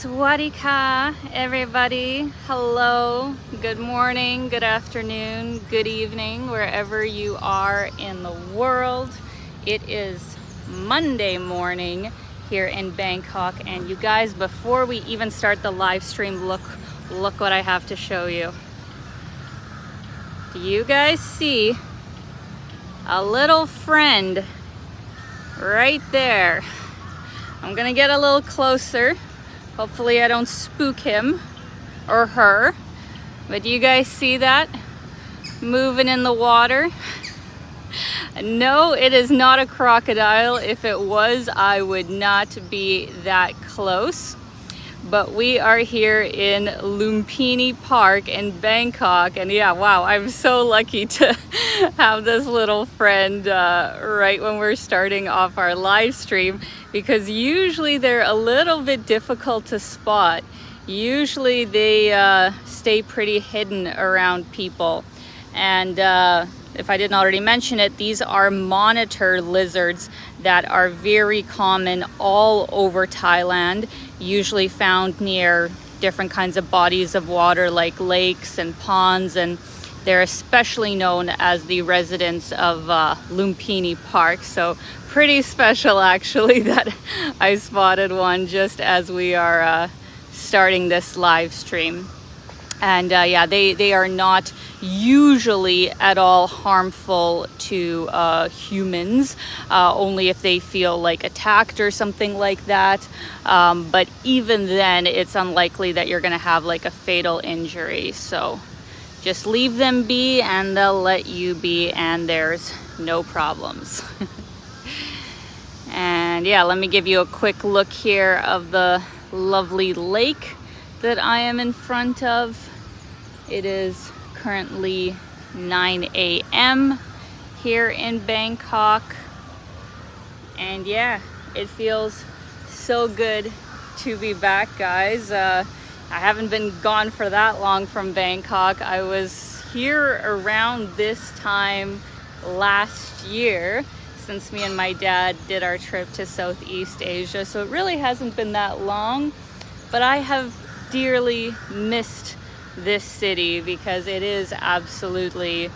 Swadika, everybody. Hello, good morning, good afternoon, good evening, wherever you are in the world. It is Monday morning here in Bangkok, and you guys, before we even start the live stream, look what I have to show you. Do you guys see a little friend right there? I'm gonna get a little closer. Hopefully I don't spook him or her. But do you guys see that? Moving in the water. No, it is not a crocodile. If it was, I would not be that close. But we are here in Lumphini Park in Bangkok. And yeah, wow, I'm so lucky to have this little friend right when we're starting off our live stream, because usually they're a little bit difficult to spot. Usually they stay pretty hidden around people. And if I didn't already mention it, these are monitor lizards that are very common all over Thailand, usually found near different kinds of bodies of water like lakes and ponds, and they're especially known as the residents of Lumphini Park. So pretty special actually that I spotted one just as we are starting this live stream. And yeah, they are not usually at all harmful to humans, only if they feel like attacked or something like that. But even then, it's unlikely that you're gonna have like a fatal injury. So just leave them be and they'll let you be, and there's no problems. And yeah, let me give you a quick look here of the lovely lake that I am in front of. It is currently 9 a.m. here in Bangkok. And yeah, it feels so good to be back, guys. I haven't been gone for that long from Bangkok. I was here around this time last year, since me and my dad did our trip to Southeast Asia. So it really hasn't been that long, but I have dearly missed this city because it is absolutely,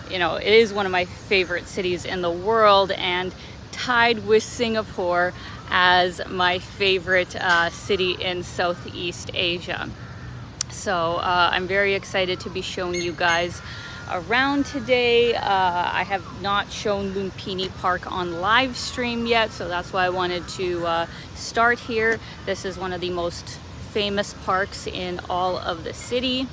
you know, it is one of my favorite cities in the world, and tied with Singapore as my favorite city in Southeast Asia. So I'm very excited to be showing you guys around today. I have not shown Lumphini Park on live stream yet, so that's why I wanted to start here. This is one of the most famous parks in all of the city.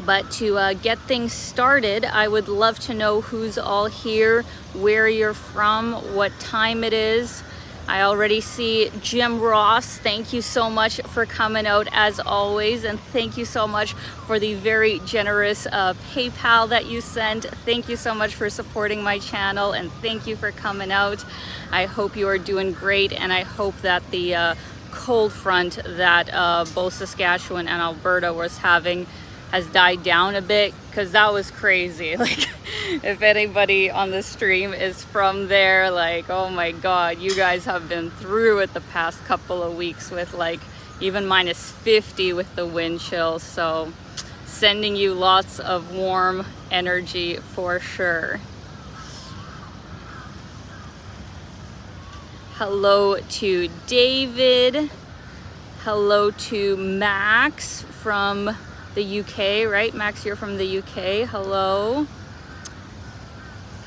But to get things started, I would love to know who's all here, where you're from, what time it is. I already see Jim Ross. Thank you so much for coming out as always, and thank you so much for the very generous PayPal that you sent. Thank you so much for supporting my channel, and thank you for coming out. I hope you are doing great, and I hope that the cold front that both Saskatchewan and Alberta was having has died down a bit, because that was crazy. Like, if anybody on the stream is from there, like, oh my god, you guys have been through it the past couple of weeks with like even -50 with the wind chill. So sending you lots of warm energy for sure. Hello to David. Hello to Max from the UK, right? Max, you're from the UK. Hello.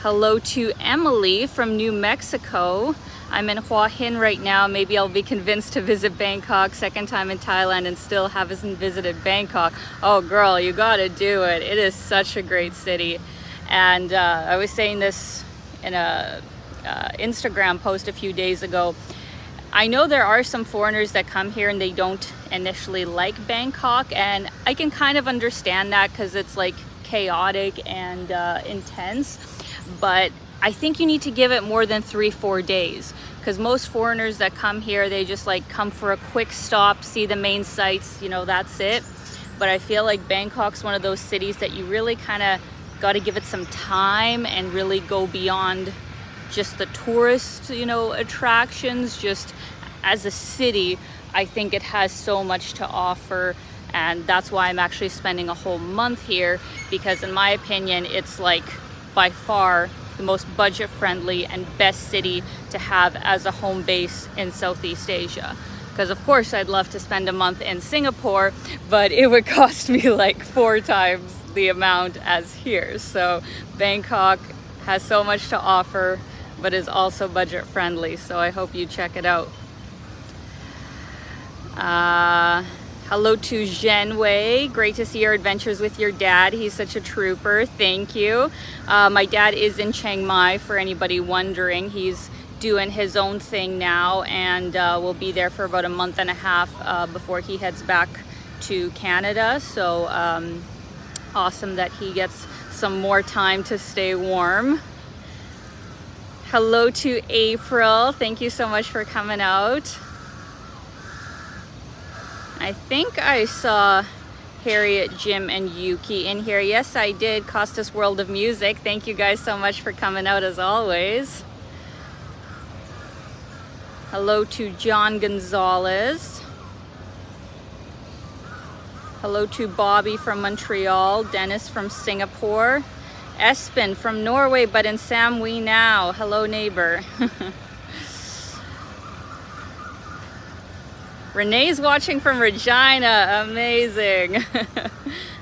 Hello to Emily from New Mexico. I'm in Hua Hin right now. Maybe I'll be convinced to visit Bangkok. Second time in Thailand and still haven't visited Bangkok. Oh girl, you gotta do it. It is such a great city. And I was saying this in a Instagram post a few days ago. I know there are some foreigners that come here and they don't initially like Bangkok, and I can kind of understand that because it's like chaotic and intense. But I think you need to give it more than 3-4 days, because most foreigners that come here, they just like come for a quick stop, see the main sites, you know, that's it. But I feel like Bangkok's one of those cities that you really kind of got to give it some time and really go beyond just the tourist, you know, attractions. Just as a city, I think it has so much to offer, and that's why I'm actually spending a whole month here, because in my opinion, it's like by far the most budget friendly and best city to have as a home base in Southeast Asia. Because of course I'd love to spend a month in Singapore, but it would cost me like 4 times the amount as here. So Bangkok has so much to offer, but is also budget friendly. So I hope you check it out. Hello to Zhenwei. Great to see your adventures with your dad. He's such a trooper. Thank you. My dad is in Chiang Mai, for anybody wondering. He's doing his own thing now, and will be there for about a month and a half before he heads back to Canada. So awesome that he gets some more time to stay warm. Hello to April. Thank you so much for coming out. I think I saw Harriet, Jim, and Yuki in here. Yes, I did. Costas World of Music. Thank you guys so much for coming out as always. Hello to John Gonzalez. Hello to Bobby from Montreal. Dennis from Singapore. Espen from Norway, but in Samui now. Hello, neighbor. Renee's watching from Regina. Amazing.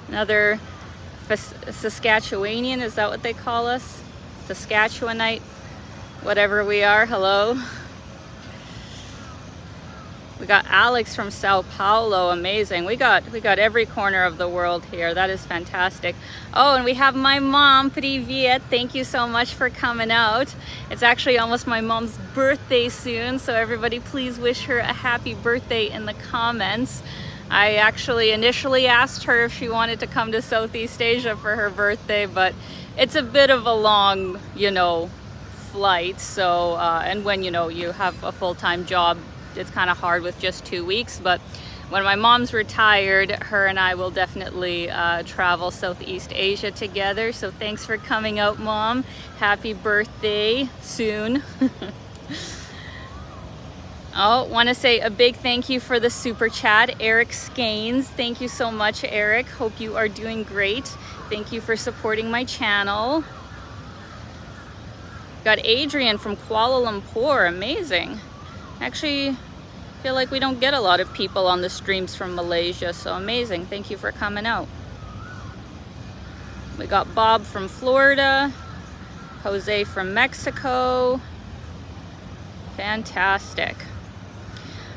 Another Saskatchewanian, is that what they call us? Saskatchewanite, whatever we are. Hello. We got Alex from Sao Paulo. Amazing. We got every corner of the world here. That is fantastic. Oh, and we have my mom, Privyet. Thank you so much for coming out. It's actually almost my mom's birthday soon, so everybody please wish her a happy birthday in the comments. I actually initially asked her if she wanted to come to Southeast Asia for her birthday, but it's a bit of a long, flight. So, and when, you have a full-time job, it's kind of hard with just 2 weeks, but when my mom's retired, her and I will definitely travel Southeast Asia together. So thanks for coming out, Mom. Happy birthday soon. Oh, want to say a big thank you for the super chat, Eric Skanes. Thank you so much, Eric. Hope you are doing great. Thank you for supporting my channel. Got Adrian from Kuala Lumpur. Amazing. Actually, feel like we don't get a lot of people on the streams from Malaysia, so amazing. Thank you for coming out. We got Bob from Florida, Jose from Mexico. Fantastic.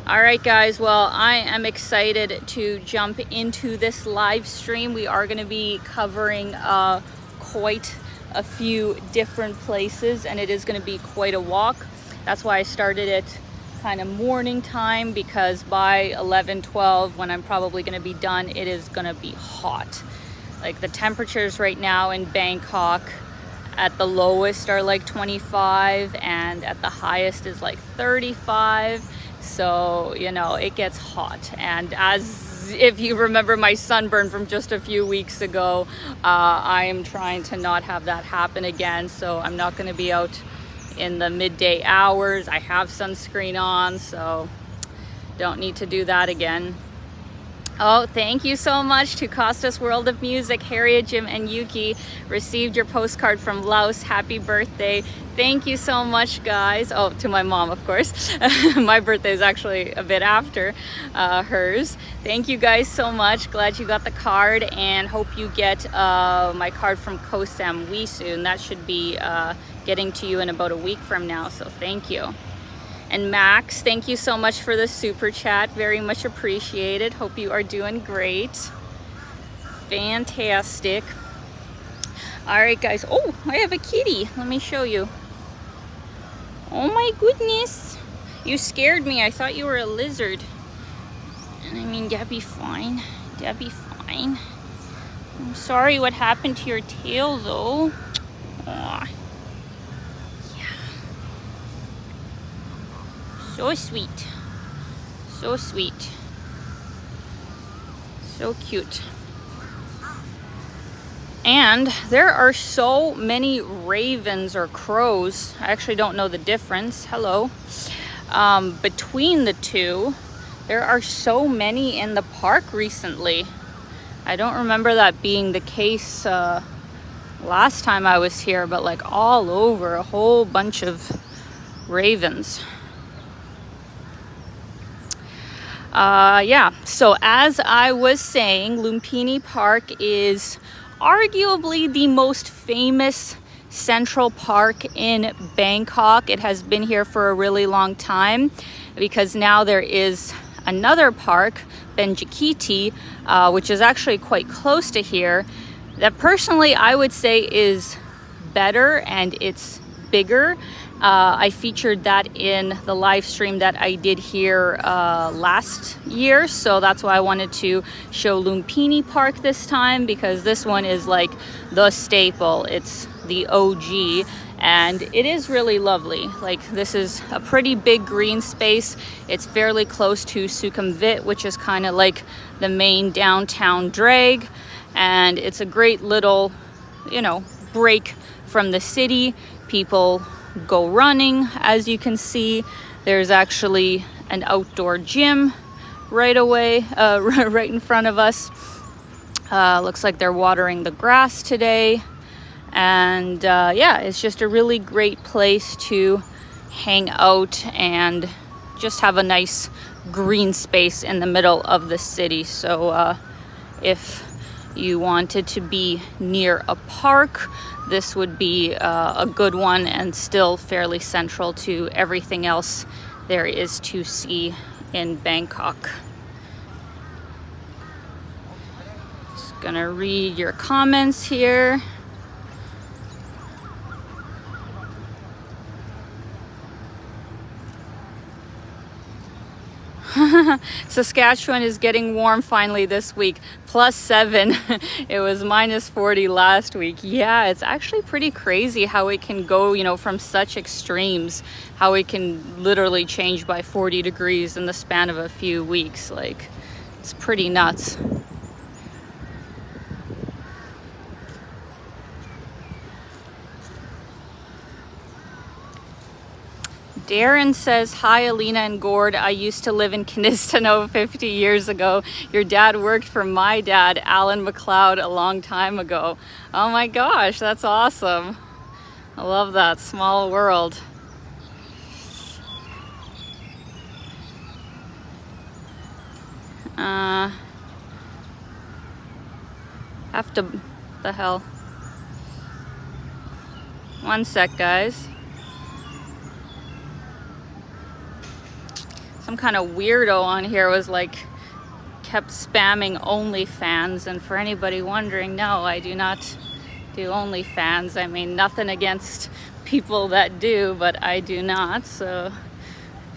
All right, guys, well, I am excited to jump into this live stream. We are going to be covering quite a few different places, and it is going to be quite a walk. That's why I started it kind of morning time, because by 11-12, when I'm probably going to be done, it is going to be hot. Like the temperatures right now in Bangkok at the lowest are like 25, and at the highest is like 35. So it gets hot, and as if you remember my sunburn from just a few weeks ago, I am trying to not have that happen again. So I'm not going to be out in the midday hours. I have sunscreen on, so don't need to do that again. Oh, thank you so much to Costas World of Music, Harriet, Jim, and Yuki. Received your postcard from Laos. Happy birthday. Thank you so much, guys. Oh, to my mom, of course. My birthday is actually a bit after hers. Thank you guys so much. Glad you got the card, and hope you get my card from Koh Samui soon. That should be getting to you in about a week from now, so thank you. And Max, thank you so much for the super chat. Very much appreciated. Hope you are doing great. Fantastic. All right, guys. Oh, I have a kitty. Let me show you. Oh my goodness. You scared me. I thought you were a lizard. And I mean, that'd be fine. That'd be fine. I'm sorry what happened to your tail, though. Aw. So sweet. So sweet. So cute. And there are so many ravens or crows. I actually don't know the difference. Hello. Between the two. There are so many in the park recently. I don't remember that being the case last time I was here, but like all over, a whole bunch of ravens. Yeah, so as I was saying, Lumphini Park is arguably the most famous central park in Bangkok. It has been here for a really long time because now there is another park, Benjikiti, which is actually quite close to here, that personally I would say is better and it's bigger. I featured that in the live stream that I did here last year, so that's why I wanted to show Lumphini Park this time, because this one is like the staple. It's the OG, and it is really lovely. Like, this is a pretty big green space. It's fairly close to Sukhumvit, which is kind of like the main downtown drag, and it's a great little, you know, break from the city. People go running, as you can see. There's actually an outdoor gym right away, right in front of us. Looks like they're watering the grass today. And yeah, it's just a really great place to hang out and just have a nice green space in the middle of the city. So if you wanted to be near a park, this would be a good one, and still fairly central to everything else there is to see in Bangkok. Just gonna read your comments here. Saskatchewan is getting warm finally this week, +7. It was -40 last week. Yeah, it's actually pretty crazy how it can go, you know, from such extremes, how it can literally change by 40 degrees in the span of a few weeks. Like, it's pretty nuts. Darren says, hi Alina and Gord, I used to live in Kinistino 50 years ago. Your dad worked for my dad, Alan McLeod, a long time ago. Oh my gosh, that's awesome. I love that, small world. The hell. One sec, guys. Some kind of weirdo on here was like, kept spamming OnlyFans, and for anybody wondering, no, I do not do OnlyFans. I mean, nothing against people that do, but I do not. So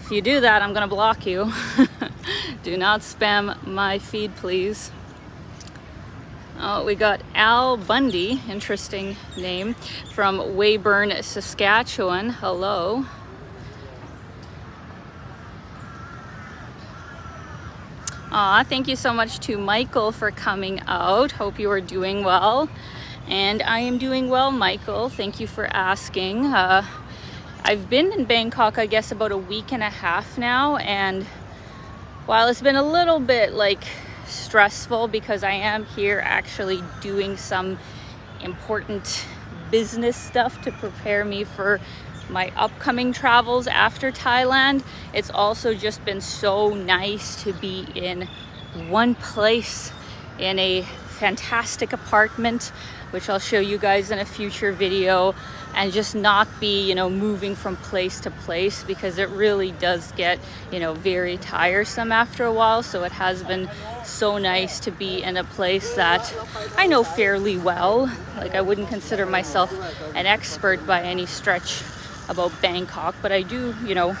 if you do that, I'm gonna block you. Do not spam my feed, please. Oh, we got Al Bundy, interesting name, from Weyburn, Saskatchewan. Hello. Aw, thank you so much to Michael for coming out. Hope you are doing well. And I am doing well, Michael. Thank you for asking. I've been in Bangkok, I guess, about a week and a half now. And while it's been a little bit like stressful because I am here actually doing some important business stuff to prepare me for my upcoming travels after Thailand, it's also just been so nice to be in one place in a fantastic apartment, which I'll show you guys in a future video, and just not be, you know, moving from place to place, because it really does get, you know, very tiresome after a while. So it has been so nice to be in a place that I know fairly well. Like, I wouldn't consider myself an expert by any stretch about Bangkok, but I do, you know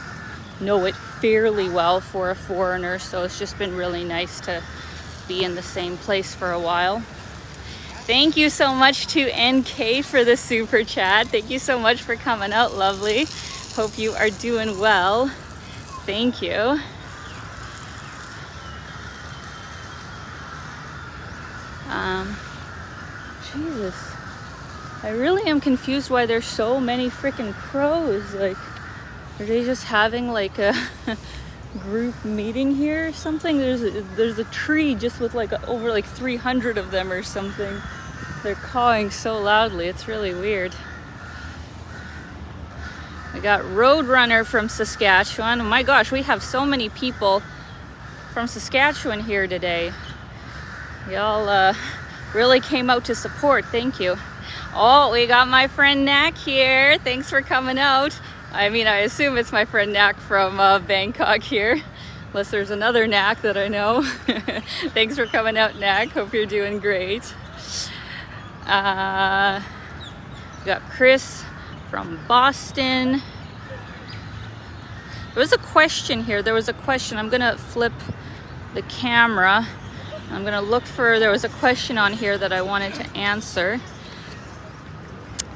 it fairly well for a foreigner. So it's just been really nice to be in the same place for a while. Thank you so much to NK for the super chat. Thank you so much for coming out, lovely. Hope you are doing well. Thank you. Jesus, I really am confused why there's so many freaking crows. Like, are they just having like a group meeting here or something. There's a tree just with like over like 300 of them or something. They're cawing so loudly, it's really weird. We got Roadrunner from Saskatchewan. Oh my gosh, we have so many people from Saskatchewan here today. Y'all really came out to support. Thank you. Oh, we got my friend Nak here. Thanks for coming out. I mean, I assume it's my friend Nak from Bangkok here, unless there's another Nak that I know. Thanks for coming out, Nak. Hope you're doing great. We got Chris from Boston. There was a question here. There was a question. I'm gonna flip the camera. I'm gonna look for, there was a question on here that I wanted to answer.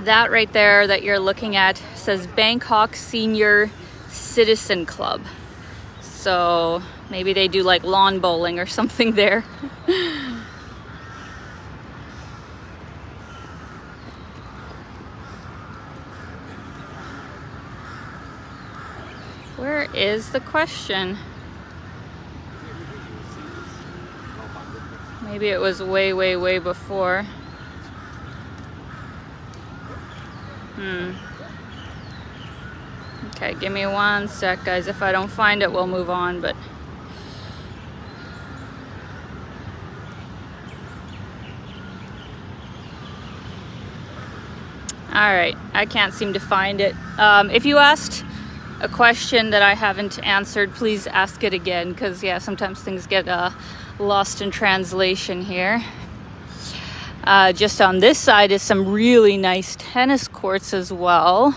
That right there that you're looking at says Bangkok Senior Citizen Club. So maybe they do like lawn bowling or something there. Where is the question? Maybe it was way, way, way before. Okay, give me one sec, guys. If I don't find it, we'll move on, but... Alright, I can't seem to find it. If you asked a question that I haven't answered, please ask it again, because yeah, sometimes things get lost in translation here. Just on this side is some really nice tennis courts as well.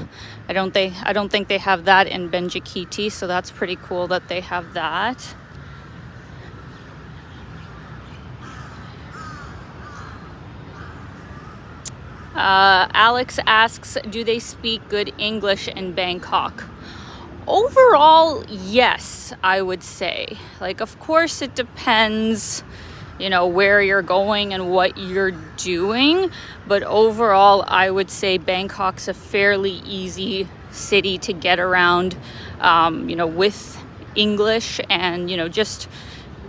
I don't think they have that in Benjikiti, so that's pretty cool that they have that. Alex asks, do they speak good English in Bangkok? Overall, yes, I would say. Like, of course, it depends, you know, where you're going and what you're doing. But overall, I would say Bangkok's a fairly easy city to get around, you know, with English and, you know, just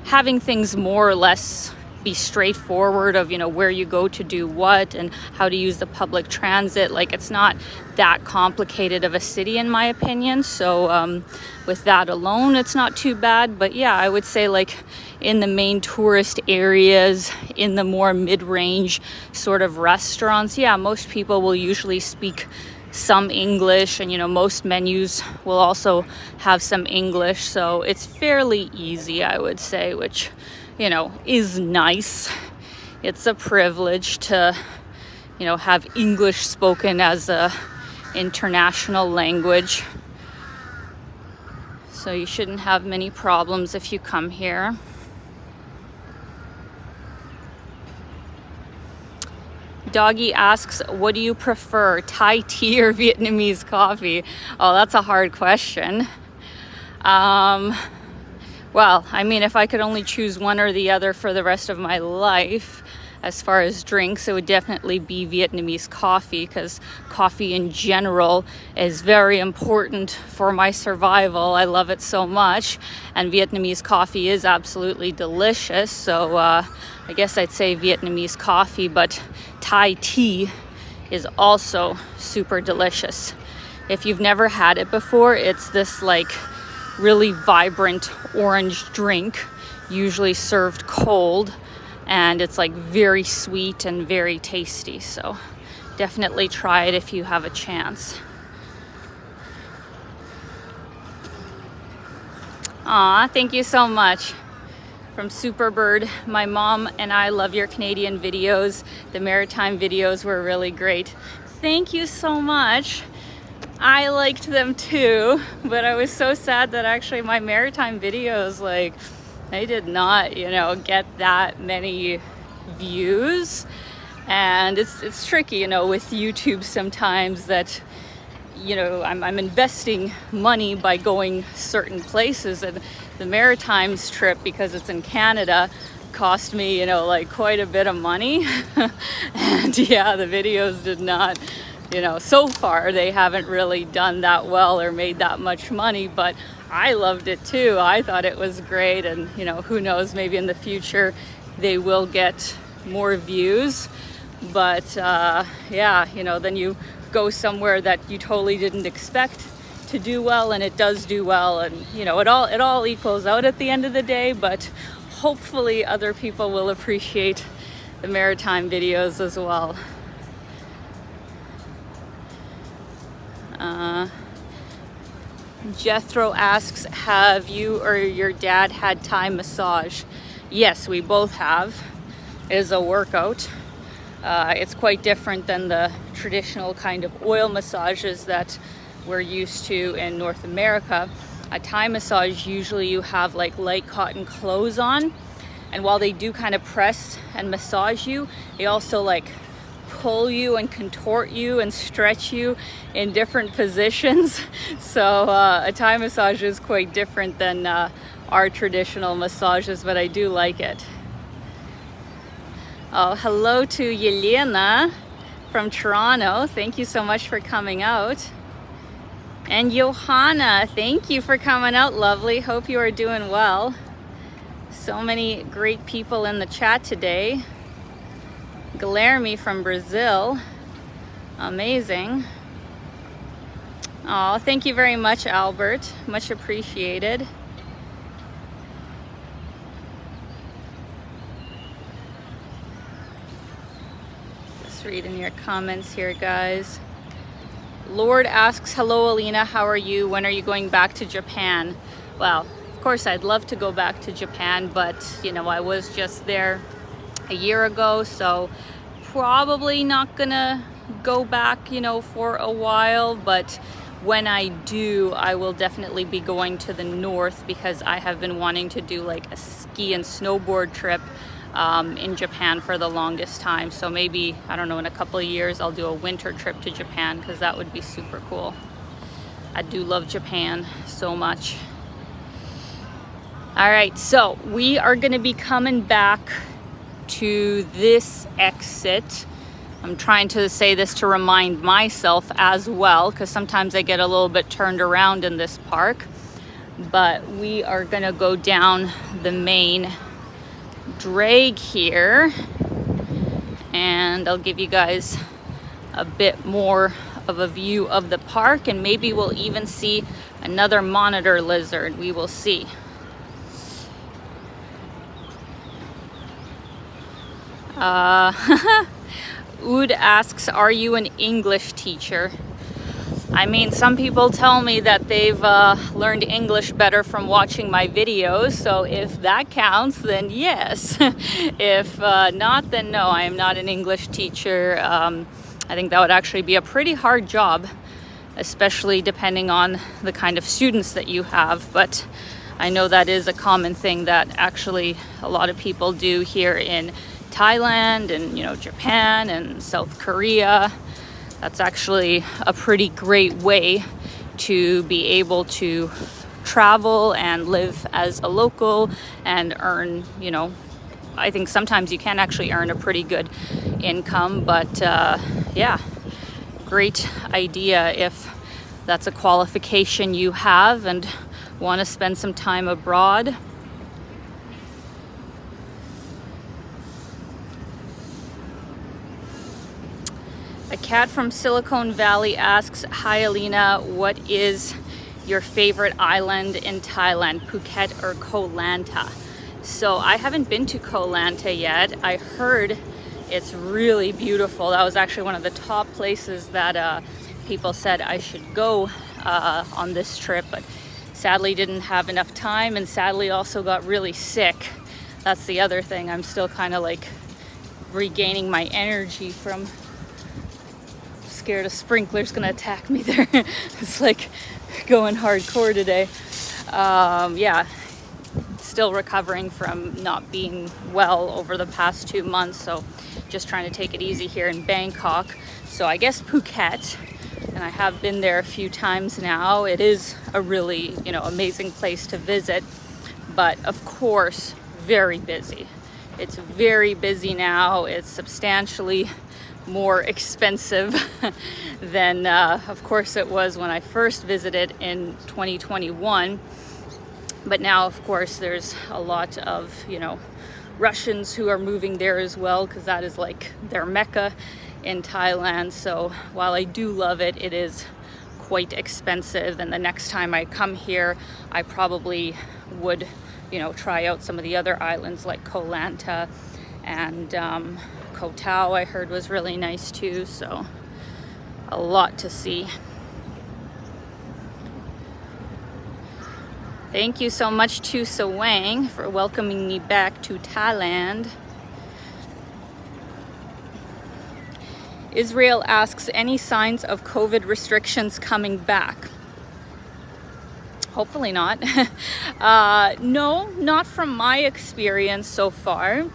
having things more or less be straightforward of, you know, where you go to do what and how to use the public transit. Like, it's not that complicated of a city, in my opinion. So with that alone, it's not too bad. But yeah, I would say like in the main tourist areas, in the more mid-range sort of restaurants, yeah, most people will usually speak some English, and you know, most menus will also have some English. So it's fairly easy, I would say, which, you know, is nice. It's a privilege to, you know, have English spoken as a international language. So you shouldn't have many problems if you come here. Doggy asks, what do you prefer, Thai tea or Vietnamese coffee? Oh, that's a hard question. Well, I mean, if I could only choose one or the other for the rest of my life, as far as drinks, it would definitely be Vietnamese coffee, because coffee in general is very important for my survival. I love it so much, and Vietnamese coffee is absolutely delicious. So I guess I'd say Vietnamese coffee, but Thai tea is also super delicious. If you've never had it before, it's this like really vibrant orange drink, usually served cold, and it's like very sweet and very tasty. So definitely try it if you have a chance. Aw, thank you so much. From Superbird, my mom and I love your Canadian videos. The maritime videos were really great. Thank you so much. I liked them too, but I was so sad that actually my maritime videos, like, they did not, you know, get that many views. And it's tricky, you know, with YouTube sometimes that, you know, I'm investing money by going certain places, and the Maritimes trip, because it's in Canada, cost me, you know, like quite a bit of money. And yeah, the videos did not you know, so far they haven't really done that well or made that much money, but I loved it too. I thought it was great, and you know, who knows, maybe in the future they will get more views. But yeah, you know, then you go somewhere that you totally didn't expect to do well, and it does do well, and you know, it all equals out at the end of the day. But hopefully other people will appreciate the maritime videos as well. Jethro asks, have you or your dad had Thai massage? Yes, we both have. It is a workout. It's quite different than the traditional kind of oil massages that we're used to in North America. A Thai massage, usually you have like light cotton clothes on, and while they do kind of press and massage you, they also like pull you and contort you and stretch you in different positions. So a Thai massage is quite different than our traditional massages, but I do like it. Oh, hello to Yelena from Toronto. Thank you so much for coming out. And Johanna, thank you for coming out, lovely. Hope you are doing well. So many great people in the chat today. Guilherme from Brazil. Amazing. Oh, thank you very much, Albert. Much appreciated. Just reading your comments here, guys. Lord asks, hello, Alina. How are you? When are you going back to Japan? Well, of course, I'd love to go back to Japan, but, you know, I was just there a year ago, so probably not gonna go back, you know, for a while. But when I do, I will definitely be going to the north, because I have been wanting to do like a ski and snowboard trip in Japan for the longest time. So maybe, I don't know, in a couple of years I'll do a winter trip to Japan, because that would be super cool. I do love Japan so much. All right, so we are going to be coming back to this exit. I'm trying to say this to remind myself as well, because sometimes I get a little bit turned around in this park. But we are going to go down the main drag here, and I'll give you guys a bit more of a view of the park, and maybe we'll even see another monitor lizard. We will see. Oud asks, are you an English teacher? I mean, some people tell me that they've learned English better from watching my videos, so if that counts, then yes. If not, then no, I am not an English teacher. I think that would actually be a pretty hard job, especially depending on the kind of students that you have. But I know that is a common thing that actually a lot of people do here in Thailand and, you know, Japan and South Korea. That's actually a pretty great way to be able to travel and live as a local and earn, you know, I think sometimes you can actually earn a pretty good income. But yeah, great idea if that's a qualification you have and want to spend some time abroad. A cat from Silicon Valley asks, hi Alina, what is your favorite island in Thailand, Phuket or Koh Lanta? So I haven't been to Koh Lanta yet. I heard it's really beautiful. That was actually one of the top places that people said I should go on this trip, but sadly didn't have enough time, and sadly also got really sick. That's the other thing. I'm still kind of like regaining my energy from, scared a sprinkler's gonna attack me there. It's like going hardcore today. Yeah, still recovering from not being well over the past 2 months, so just trying to take it easy here in Bangkok. So I guess Phuket, and I have been there a few times now. It is a really, you know, amazing place to visit, but of course very busy. It's very busy now. It's substantially more expensive than of course it was when I first visited in 2021. But now of course there's a lot of, you know, Russians who are moving there as well, because that is like their mecca in Thailand. So while I do love it, it is quite expensive, and the next time I come here I probably would, you know, try out some of the other islands like Koh Lanta and Koh Tao I heard was really nice too. So a lot to see. Thank you so much to Sawang for welcoming me back to Thailand. Israel asks, any signs of COVID restrictions coming back? Hopefully not. No, not from my experience so far.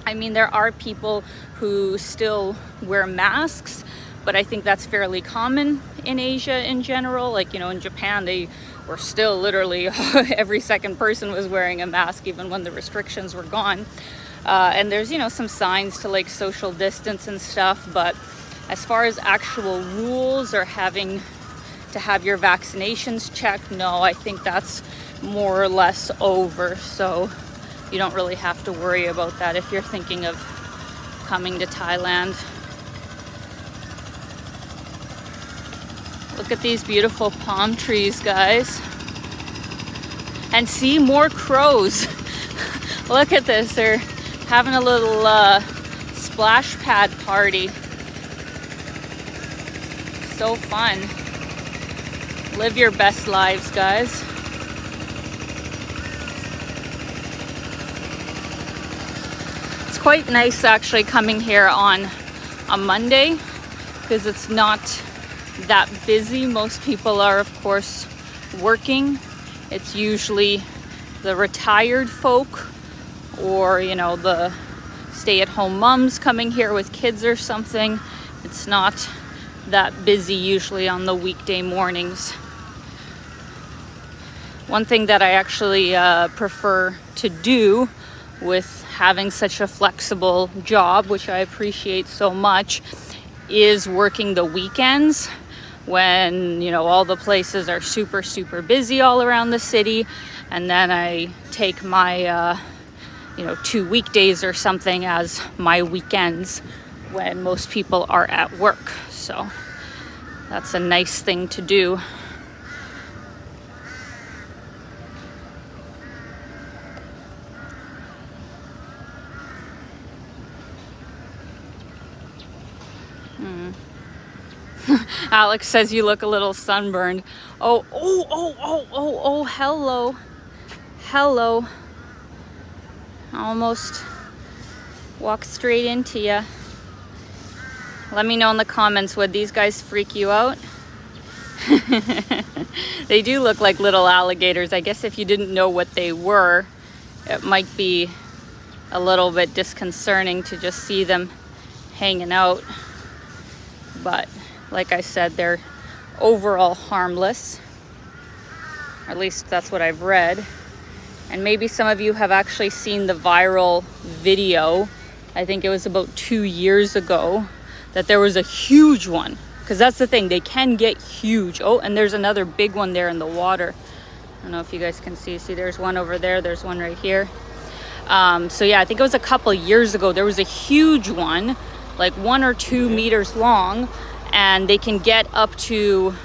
I mean, there are people who still wear masks, but I think that's fairly common in Asia in general. Like, you know, in Japan, they were still literally every second person was wearing a mask, even when the restrictions were gone. And there's, you know, some signs to like social distance and stuff, but as far as actual rules or having to have your vaccinations checked, no, I think that's more or less over. So you don't really have to worry about that if you're thinking of coming to Thailand. Look at these beautiful palm trees, guys. And see, more crows. Look at this, they're having a little splash pad party. So fun. Live your best lives, guys. It's quite nice actually coming here on a Monday because it's not that busy. Most people are of course working. It's usually the retired folk or, you know, the stay-at-home moms coming here with kids or something. It's not that busy usually on the weekday mornings. One thing that I actually prefer to do with having such a flexible job, which I appreciate so much, is working the weekends when, you know, all the places are super busy all around the city, and then I take my you know, 2 weekdays or something as my weekends when most people are at work. So that's a nice thing to do. Alex says you look a little sunburned. Oh, hello. Almost walked straight into you. Let me know in the comments, would these guys freak you out? They do look like little alligators. I guess if you didn't know what they were, it might be a little bit disconcerting to just see them hanging out. But like I said, they're overall harmless. Or at least that's what I've read. And maybe some of you have actually seen the viral video. I think it was about 2 years ago that there was a huge one. Because that's the thing, they can get huge. Oh, and there's another big one there in the water. I don't know if you guys can see. See, there's one over there. There's one right here. So yeah, I think it was a couple years ago. There was a huge one, like 1 or 2 meters long. And they can get up to,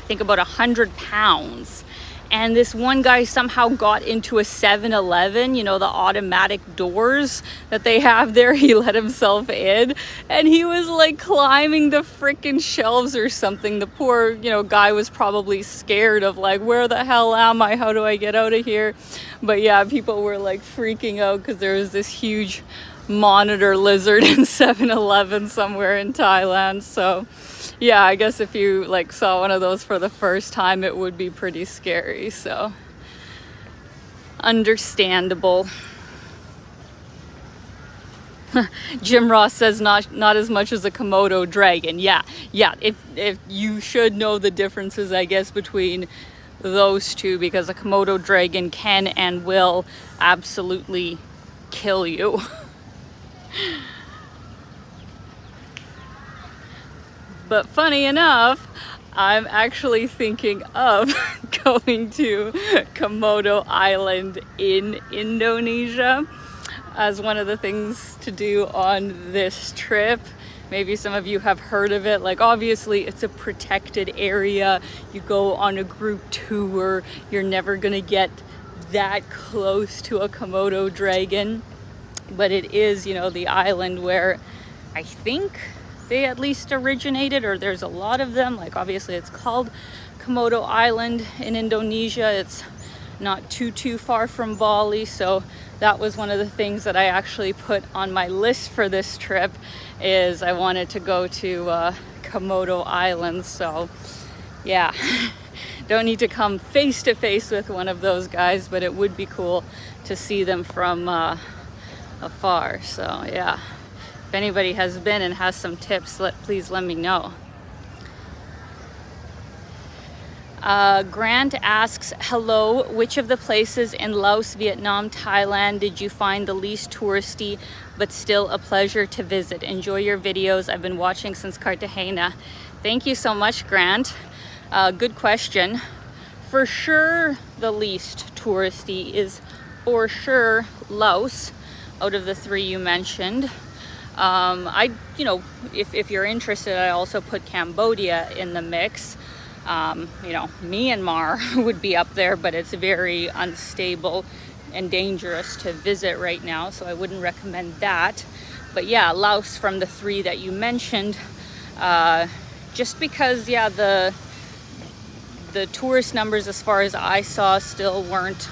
I think, about 100 pounds. And this one guy somehow got into a 7-Eleven, you know, the automatic doors that they have there. He let himself in and he was like climbing the freaking shelves or something. The poor, you know, guy was probably scared of like, where the hell am I? How do I get out of here? But yeah, people were like freaking out because there was this huge monitor lizard in 7-Eleven somewhere in Thailand. So yeah, I guess if you like saw one of those for the first time, it would be pretty scary. So understandable. Jim Ross says not as much as a Komodo dragon. Yeah. If you should know the differences, I guess, between those two, because a Komodo dragon can and will absolutely kill you. But funny enough, I'm actually thinking of going to Komodo Island in Indonesia as one of the things to do on this trip. Maybe some of you have heard of it. Like, obviously it's a protected area. You go on a group tour. You're never gonna get that close to a Komodo dragon. But it is, you know, the island where I think they at least originated, or there's a lot of them. Like, obviously it's called Komodo Island in Indonesia. It's not too far from Bali, so that was one of the things that I actually put on my list for this trip, is I wanted to go to Komodo Island. So yeah, don't need to come face to face with one of those guys, but it would be cool to see them from afar. So yeah, if anybody has been and has some tips, please let me know. Grant asks, hello, which of the places in Laos, Vietnam, Thailand did you find the least touristy but still a pleasure to visit? Enjoy your videos. I've been watching since Cartagena. Thank you so much, Grant. Good question. For sure, the least touristy is for sure Laos, out of the three you mentioned. You know, if you're interested, I also put Cambodia in the mix. You know, Myanmar would be up there, but it's very unstable and dangerous to visit right now, so I wouldn't recommend that. But yeah, Laos from the three that you mentioned, just because, yeah, the tourist numbers, as far as I saw, still weren't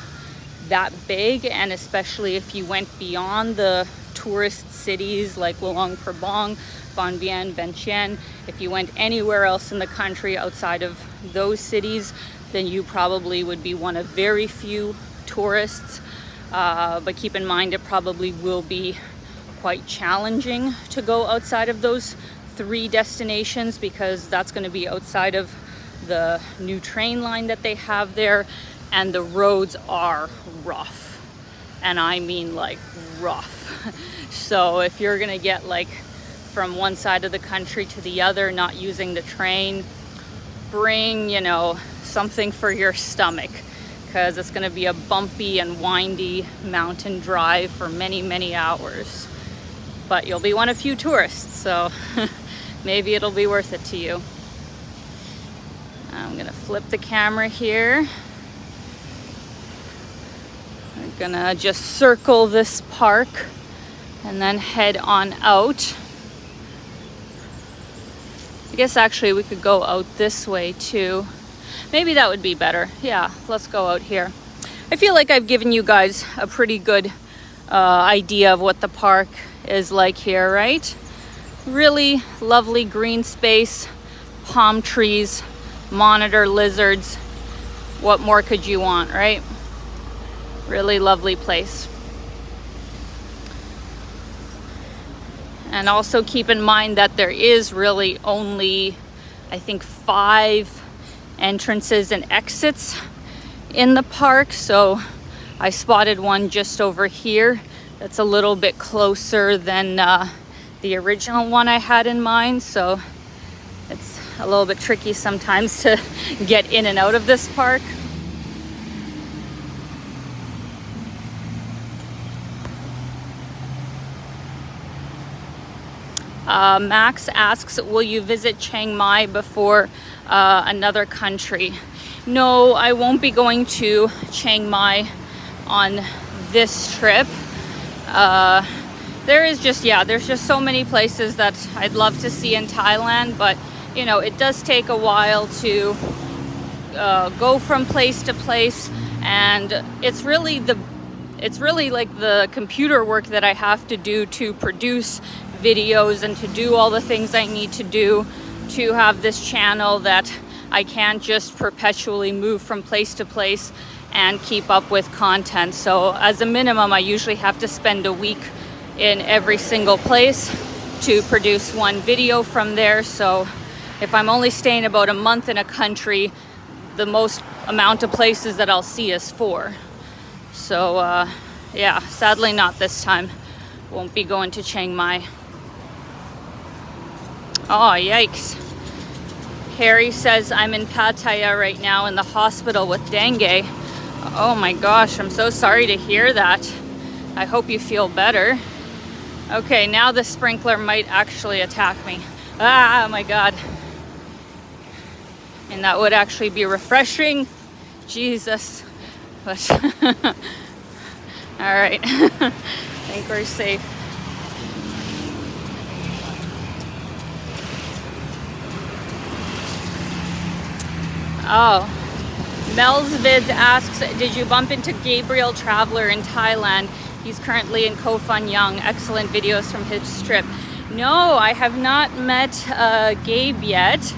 that big, and especially if you went beyond the tourist cities like Luang Prabang, Van Vien, Vientiane, if you went anywhere else in the country outside of those cities, then you probably would be one of very few tourists. But keep in mind, it probably will be quite challenging to go outside of those three destinations, because that's going to be outside of the new train line that they have there, and the roads are rough, and I mean like rough. So if you're gonna get like from one side of the country to the other not using the train, bring, you know, something for your stomach, because it's gonna be a bumpy and windy mountain drive for many hours. But you'll be one of few tourists, so maybe it'll be worth it to you. I'm gonna flip the camera here. I'm gonna just circle this park and then head on out. I guess actually we could go out this way too. Maybe that would be better. Yeah, let's go out here. I feel like I've given you guys a pretty good idea of what the park is like here, right? Really lovely green space, palm trees, monitor lizards. What more could you want, right? Really lovely place. And also keep in mind that there is really only, I think, 5 entrances and exits in the park. So I spotted one just over here that's a little bit closer than the original one I had in mind. So it's a little bit tricky sometimes to get in and out of this park. Max asks, will you visit Chiang Mai before another country? No, I won't be going to Chiang Mai on this trip. There's just so many places that I'd love to see in Thailand, but you know, it does take a while to go from place to place, and it's really like the computer work that I have to do to produce videos and to do all the things I need to do to have this channel, that I can't just perpetually move from place to place and keep up with content. So as a minimum, I usually have to spend a week in every single place to produce one video from there. So if I'm only staying about a month in a country, the most amount of places that I'll see is 4. So yeah, sadly not this time. Won't be going to Chiang Mai. Oh, yikes. Harry says I'm in Pattaya right now in the hospital with dengue. Oh my gosh, I'm so sorry to hear that. I hope you feel better. Okay, now the sprinkler might actually attack me. Ah, my God. And that would actually be refreshing. Jesus. But all right. I think we're safe. Oh, Mel's Vids asks, did you bump into Gabriel Traveler in Thailand? He's currently in Koh Phangan. Excellent videos from his trip. No, I have not met Gabe yet.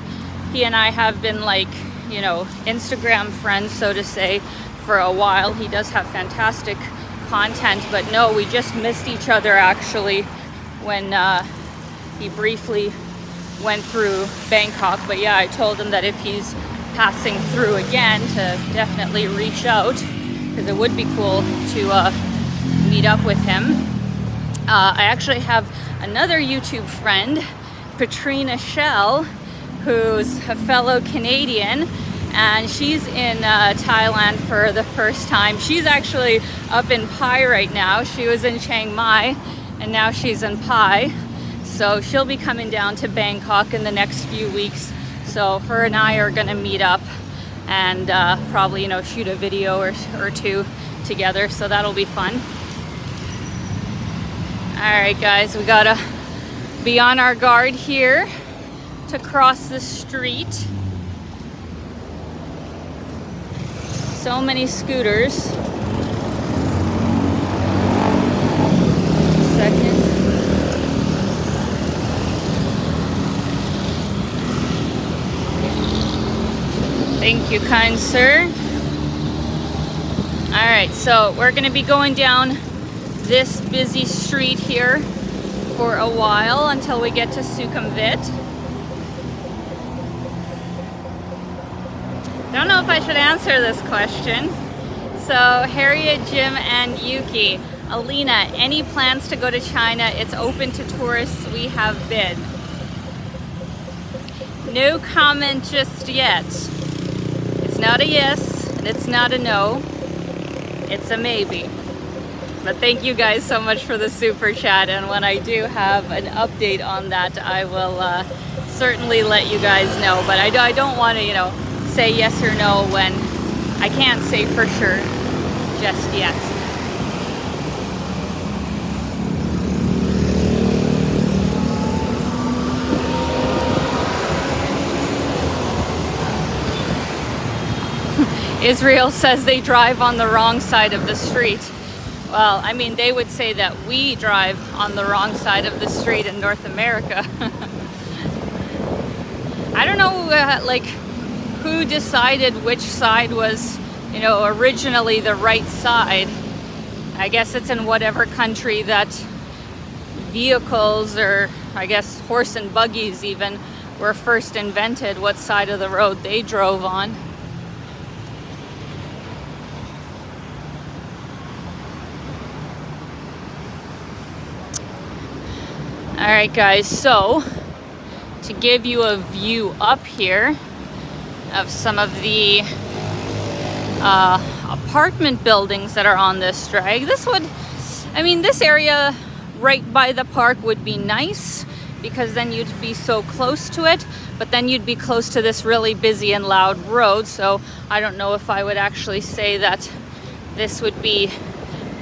He and I have been like, you know, Instagram friends, so to say, for a while. He does have fantastic content, but no, we just missed each other actually when he briefly went through Bangkok. But yeah, I told him that if he's passing through again to definitely reach out, because it would be cool to meet up with him. I actually have another YouTube friend, Katrina Shell, who's a fellow Canadian, and she's in Thailand for the first time. She's actually up in Pai right now. She was in Chiang Mai and now she's in Pai, so she'll be coming down to Bangkok in the next few weeks. So her and I are gonna meet up and probably, you know, shoot a video or two together, so that'll be fun. All right, guys, we gotta be on our guard here to cross the street. So many scooters. Second. Thank you, kind sir. All right, so we're gonna be going down this busy street here for a while until we get to Sukhumvit. I don't know if I should answer this question. So Harriet, Jim, and Yuki. Alina, any plans to go to China? It's open to tourists. We have been. No comment just yet. It's not a yes, and it's not a no. It's a maybe. But thank you guys so much for the super chat, and when I do have an update on that, I will certainly let you guys know. But I don't want to, you know, say yes or no when I can't say for sure just yet. Israel says they drive on the wrong side of the street. Well, I mean, they would say that we drive on the wrong side of the street in North America. I don't know, like, who decided which side was, you know, originally the right side. I guess it's in whatever country that vehicles, or I guess horse and buggies even, were first invented, what side of the road they drove on. All right, guys, so to give you a view up here of some of the apartment buildings that are on this drag, this area right by the park would be nice because then you'd be so close to it, but then you'd be close to this really busy and loud road. So I don't know if I would actually say that this would be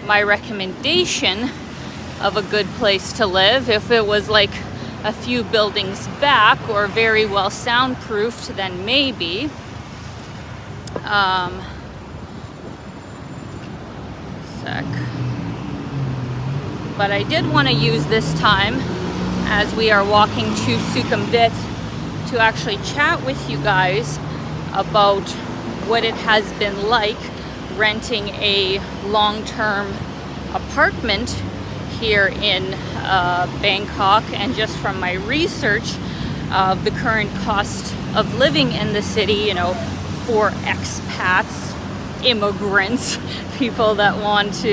my recommendation of a good place to live. If it was like a few buildings back or very well soundproofed, then maybe. But I did want to use this time as we are walking to Sukhumvit to actually chat with you guys about what it has been like renting a long-term apartment here in Bangkok, and just from my research of the current cost of living in the city, you know, for expats, immigrants, people that want to,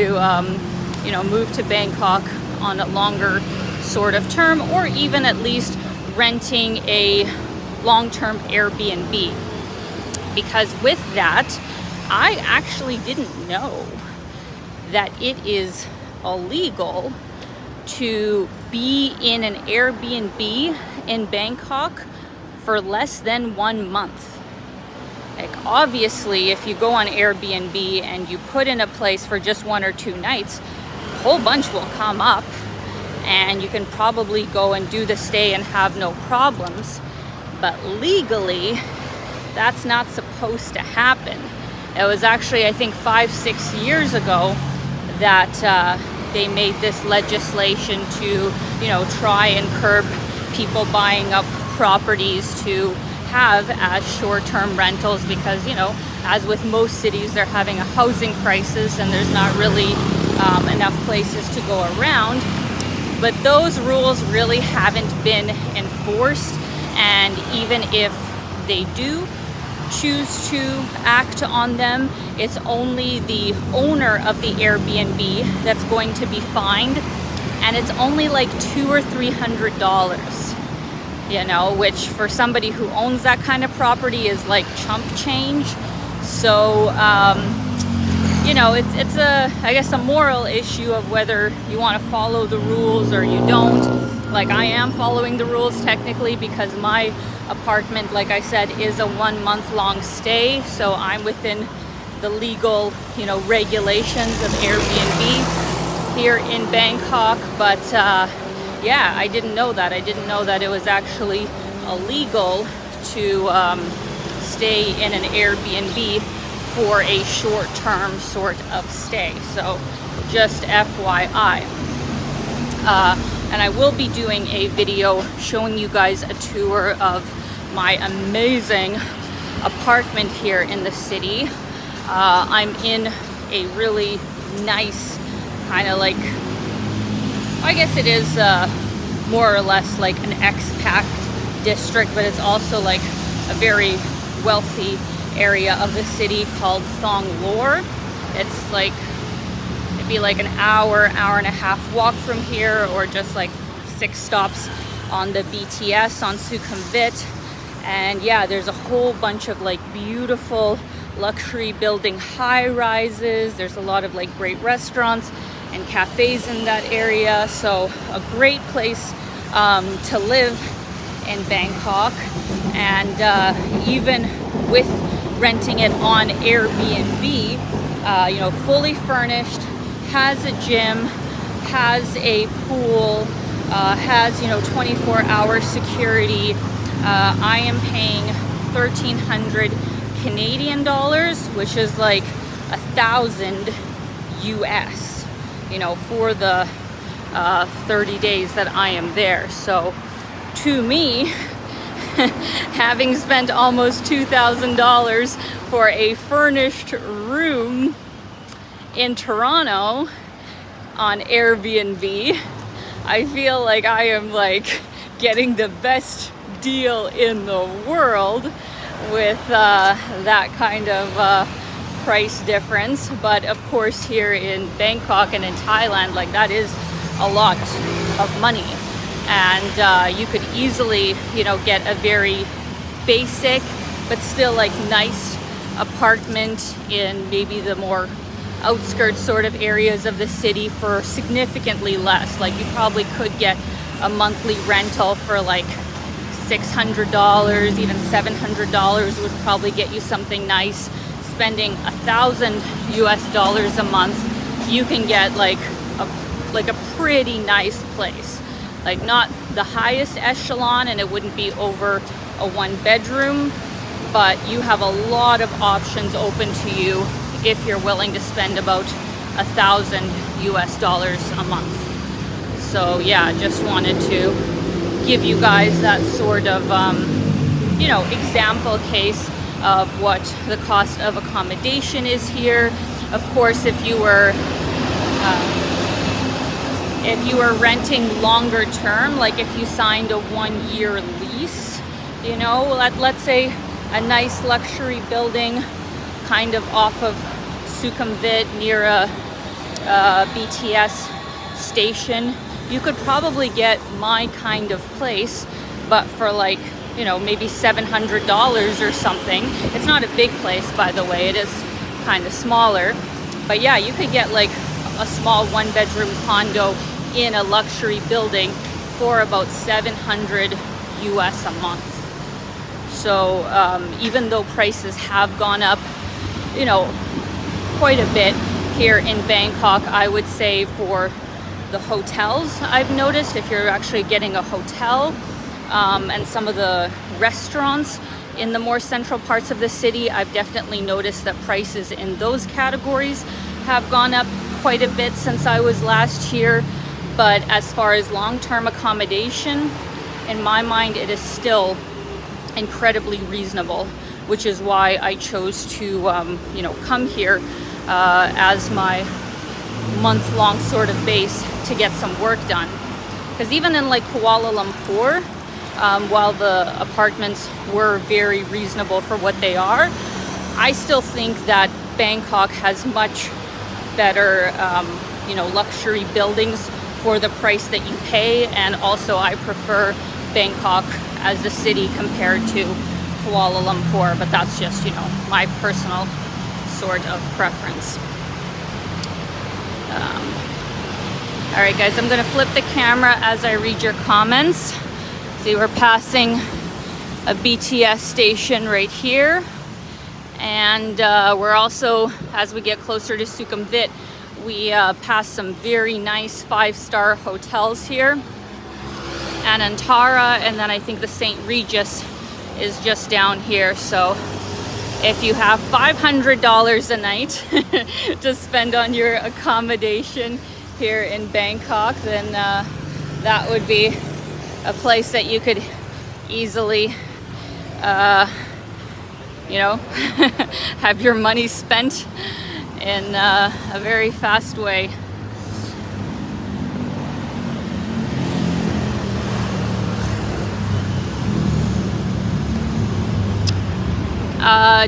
you know, move to Bangkok on a longer sort of term, or even at least renting a long-term Airbnb. Because with that, I actually didn't know that it is illegal to be in an Airbnb in Bangkok for less than 1 month. Like, obviously, if you go on Airbnb and you put in a place for just 1 or 2 nights, a whole bunch will come up and you can probably go and do the stay and have no problems. But legally, that's not supposed to happen. It was actually, I think, 5-6 years ago that they made this legislation to, try and curb people buying up properties to have as short-term rentals, because, as with most cities, they're having a housing crisis and there's not really enough places to go around. But those rules really haven't been enforced, and even if they do choose to act on them, it's only the owner of the Airbnb that's going to be fined, and it's only like $200 or $300, which for somebody who owns that kind of property is like chump change. So it's I guess a moral issue of whether you want to follow the rules or you don't. Like, I am following the rules technically, because my apartment, like I said, is a 1 month long stay, so I'm within the legal regulations of Airbnb here in Bangkok. But yeah, I didn't know that. I didn't know that it was actually illegal to stay in an Airbnb for a short-term sort of stay. So just FYI. And I will be doing a video showing you guys a tour of my amazing apartment here in the city. I'm in a really nice kind of like, I guess it is more or less like an expat district, but it's also like a very wealthy area of the city called Thong Lor. It's like, it'd be like an hour and a half walk from here, or just like 6 stops on the BTS on Sukhumvit. And yeah, there's a whole bunch of like beautiful luxury building high rises. There's a lot of like great restaurants and cafes in that area. So a great place to live in Bangkok. And even with renting it on Airbnb, fully furnished, has a gym, has a pool, has 24-hour security. I am paying 1,300 Canadian dollars, which is like 1,000 US, for the 30 days that I am there. So to me, having spent almost $2,000 for a furnished room in Toronto on Airbnb, I feel like I am like getting the best deal in the world with that kind of price difference. But of course, here in Bangkok and in Thailand, like, that is a lot of money, and you could easily get a very basic but still like nice apartment in maybe the more outskirts sort of areas of the city for significantly less. Like, you probably could get a monthly rental for like $600, even $700 would probably get you something nice. Spending $1,000 US a month, you can get like a pretty nice place. Like, not the highest echelon, and it wouldn't be over a 1-bedroom, but you have a lot of options open to you if you're willing to spend about $1,000 US a month. So yeah, just wanted to give you guys that sort of example case of what the cost of accommodation is here. Of course, if you were renting longer term, like if you signed a 1-year lease, let's say a nice luxury building kind of off of Sukhumvit near a BTS station, you could probably get my kind of place, but for like you know, maybe $700 or something. It's not a big place, by the way, it is kind of smaller. But yeah, you could get like a small 1-bedroom condo in a luxury building for about 700 US a month. So even though prices have gone up, you know, quite a bit here in Bangkok, I would say for the hotels, I've noticed if you're actually getting a hotel, and some of the restaurants in the more central parts of the city, I've definitely noticed that prices in those categories have gone up quite a bit since I was last here. But as far as long-term accommodation, in my mind, it is still incredibly reasonable, which is why I chose to, you know, come here as my month-long sort of base to get some work done. Because even in like Kuala Lumpur, while the apartments were very reasonable for what they are, I still think that Bangkok has much better, you know, luxury buildings for the price that you pay. And also I prefer Bangkok as a city compared to Kuala Lumpur, but that's just, you know, my personal sort of preference. All right, guys, I'm gonna flip the camera as I read your comments. See, we're passing a BTS station right here. And we're also, as we get closer to Sukhumvit, we pass some very nice 5-star hotels here. Anantara, and then I think the St. Regis is just down here. So if you have $500 a night to spend on your accommodation here in Bangkok, then that would be a place that you could easily, you know, have your money spent in a very fast way.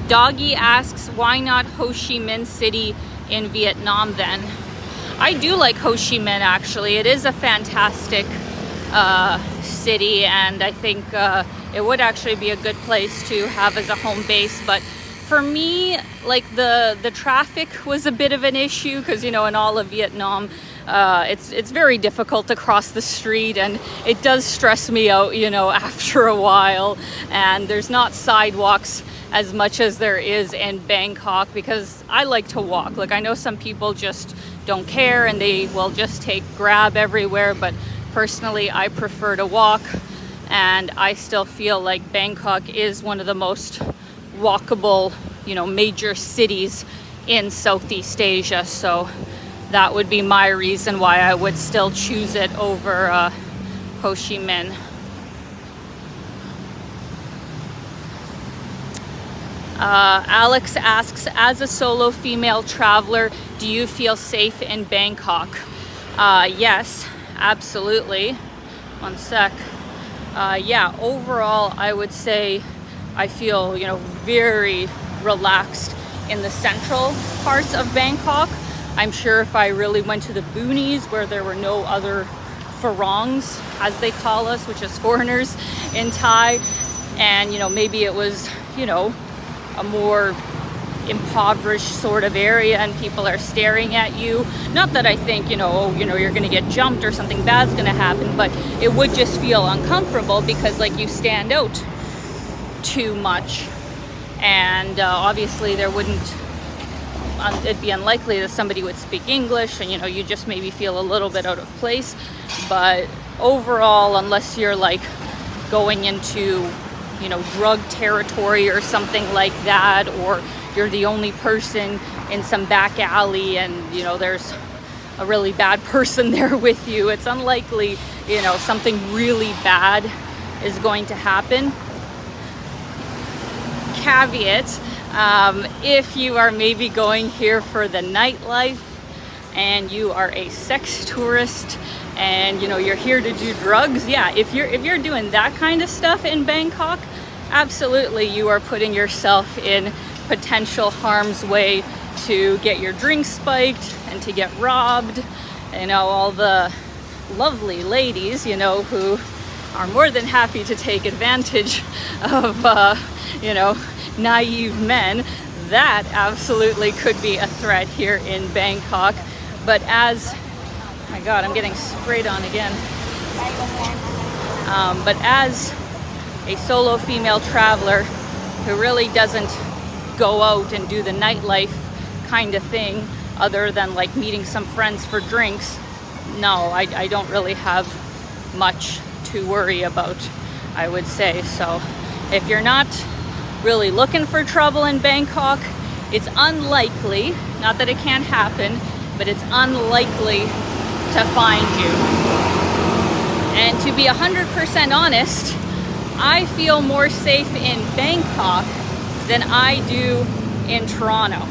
Doggy asks, why not Ho Chi Minh City in Vietnam then? I do like Ho Chi Minh, actually. It is a fantastic city, and I think it would actually be a good place to have as a home base. But for me, like the traffic was a bit of an issue, because, you know, in all of Vietnam, it's very difficult to cross the street, and it does stress me out, you know, after a while. And there's not sidewalks as much as there is in Bangkok, because I like to walk. Like, I know some people just don't care and they will just take Grab everywhere, but personally I prefer to walk, and I still feel like Bangkok is one of the most walkable, you know, major cities in Southeast Asia. So that would be my reason why I would still choose it over Ho Chi Minh. Alex asks, as a solo female traveler, do you feel safe in Bangkok? Yes, absolutely. One sec. Yeah, overall, I would say I feel, you know, very relaxed in the central parts of Bangkok. I'm sure if I really went to the boonies where there were no other Farongs, as they call us, which is foreigners in Thai, and, you know, maybe it was, you know, a more impoverished sort of area and people are staring at you. Not that I think, you know, you're gonna get jumped or something bad's gonna happen, but it would just feel uncomfortable because, like, you stand out too much, and obviously there wouldn't, it'd be unlikely that somebody would speak English, and, you know, you just maybe feel a little bit out of place. But overall, unless you're like going into, you know, drug territory or something like that, or you're the only person in some back alley and, you know, there's a really bad person there with you, it's unlikely, you know, something really bad is going to happen. Caveat, if you are maybe going here for the nightlife and you are a sex tourist and, you know, you're here to do drugs, yeah, if you're doing that kind of stuff in Bangkok, absolutely you are putting yourself in potential harm's way to get your drinks spiked and to get robbed. You know, all the lovely ladies, you know, who are more than happy to take advantage of, you know, naive men, that absolutely could be a threat here in Bangkok. But as, oh my God, I'm getting sprayed on again. But as a solo female traveler who really doesn't go out and do the nightlife kind of thing, other than like meeting some friends for drinks, no, I don't really have much to worry about, I would say. So if you're not really looking for trouble in Bangkok, it's unlikely, not that it can't happen, but it's unlikely to find you. And to be 100% honest, I feel more safe in Bangkok than I do in Toronto,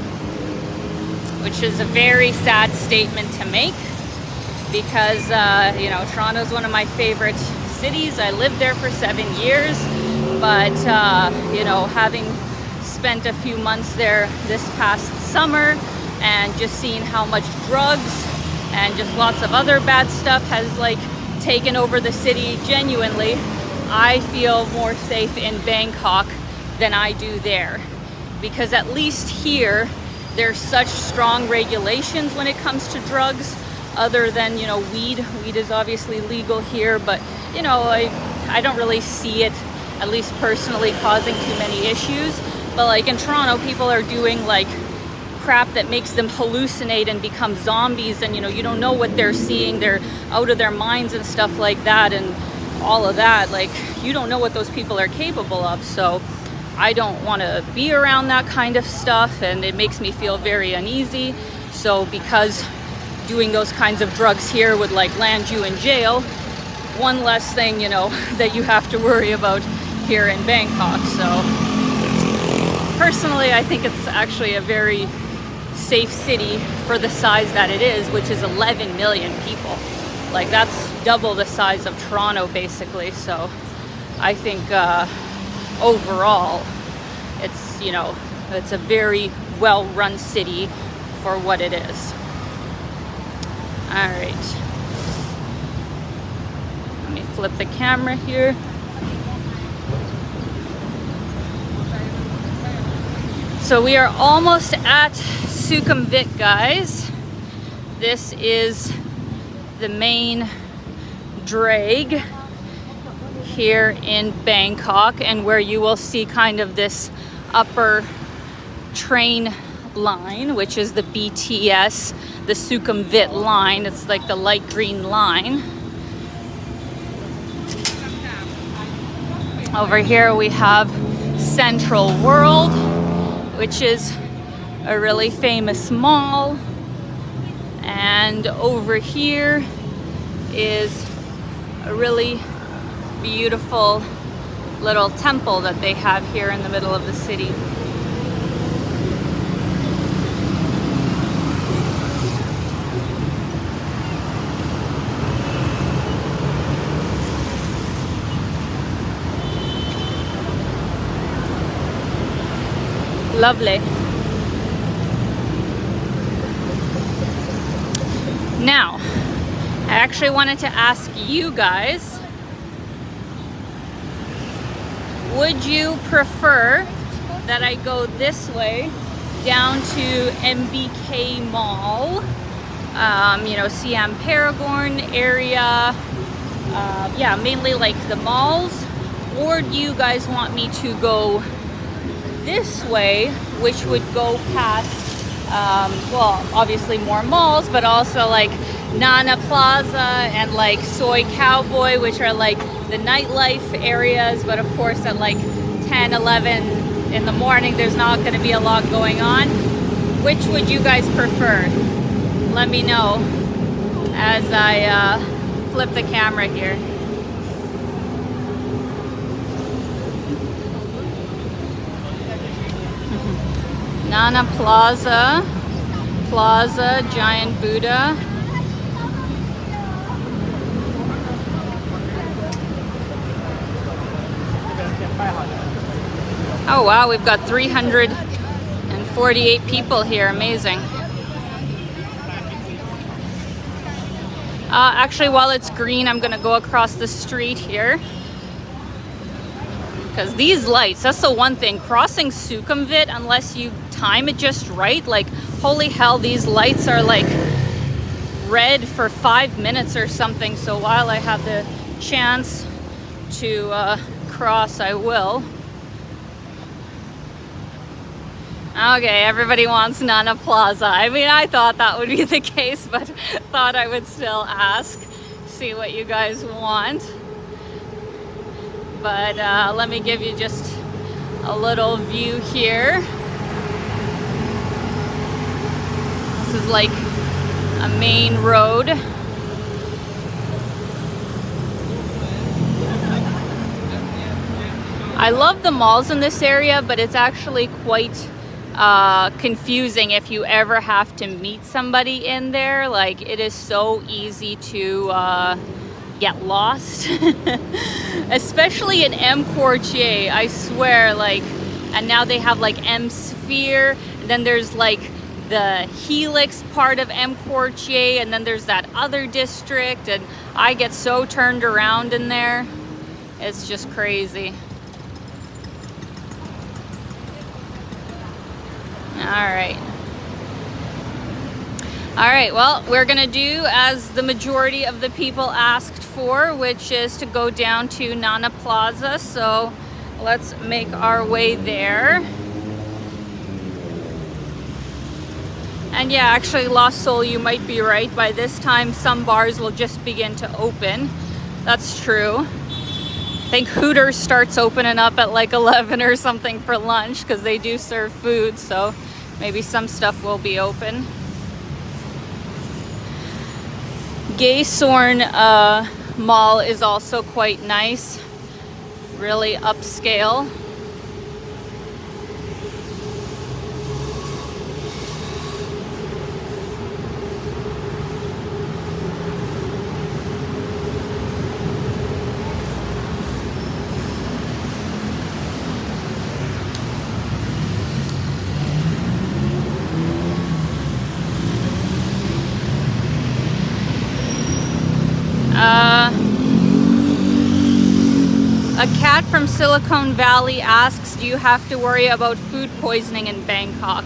which is a very sad statement to make because, you know, Toronto is one of my favorite cities. I lived there for 7 years, but, you know, having spent a few months there this past summer and just seeing how much drugs and just lots of other bad stuff has like taken over the city, genuinely, I feel more safe in Bangkok than I do there. Because at least here, there's such strong regulations when it comes to drugs, other than, you know, weed. Weed is obviously legal here, but, you know, I don't really see it, at least personally, causing too many issues. But like in Toronto, people are doing like crap that makes them hallucinate and become zombies, and, you know, you don't know what they're seeing. They're out of their minds and stuff like that, and all of that. Like, you don't know what those people are capable of. So I don't want to be around that kind of stuff, and it makes me feel very uneasy. So because doing those kinds of drugs here would like land you in jail, one less thing, you know, that you have to worry about here in Bangkok. So personally, I think it's actually a very safe city for the size that it is, which is 11 million people. Like, that's double the size of Toronto, basically. So I think overall, it's, you know, it's a very well-run city for what it is. All right. Let me flip the camera here. So we are almost at Sukhumvit, guys. This is the main drag here in Bangkok, and where you will see kind of this upper train line, which is the BTS, the Sukhumvit line. It's like the light green line. Over here we have Central World, which is a really famous mall. And over here is a really beautiful little temple that they have here in the middle of the city. Lovely. Now, I actually wanted to ask you guys, would you prefer that I go this way down to MBK Mall, you know, Siam Paragon area, yeah, mainly like the malls, or do you guys want me to go this way, which would go past, well, obviously more malls, but also like Nana Plaza and like Soy Cowboy, which are like the nightlife areas, but of course at like 10, 11 in the morning, there's not going to be a lot going on. Which would you guys prefer? Let me know as I flip the camera here. Nana Plaza, Giant Buddha. Oh wow, we've got 348 people here, amazing. Actually, while it's green, I'm gonna go across the street here. Because these lights, that's the one thing, crossing Sukhumvit, unless you time it just right, like, holy hell, these lights are like red for 5 minutes or something. So while I have the chance to cross, I will. Okay, everybody wants Nana Plaza. I mean, I thought that would be the case, but thought I would still ask, see what you guys want. But let me give you just a little view here. This is like a main road. I love the malls in this area, but it's actually quite confusing if you ever have to meet somebody in there. Like, it is so easy to get lost. Especially in M Quartier, I swear, like, and now they have like M Sphere, and then there's like the Helix part of M Quartier, and then there's that other district, and I get so turned around in there. It's just crazy. All right, well, we're gonna do as the majority of the people asked for, which is to go down to Nana Plaza. So let's make our way there. And yeah, actually, Lost Soul, you might be right. By this time, some bars will just begin to open. That's true. I think Hooters starts opening up at like 11 or something for lunch, because they do serve food, so maybe some stuff will be open. Gaysorn Mall is also quite nice, really upscale. A cat from Silicon Valley asks, do you have to worry about food poisoning in Bangkok?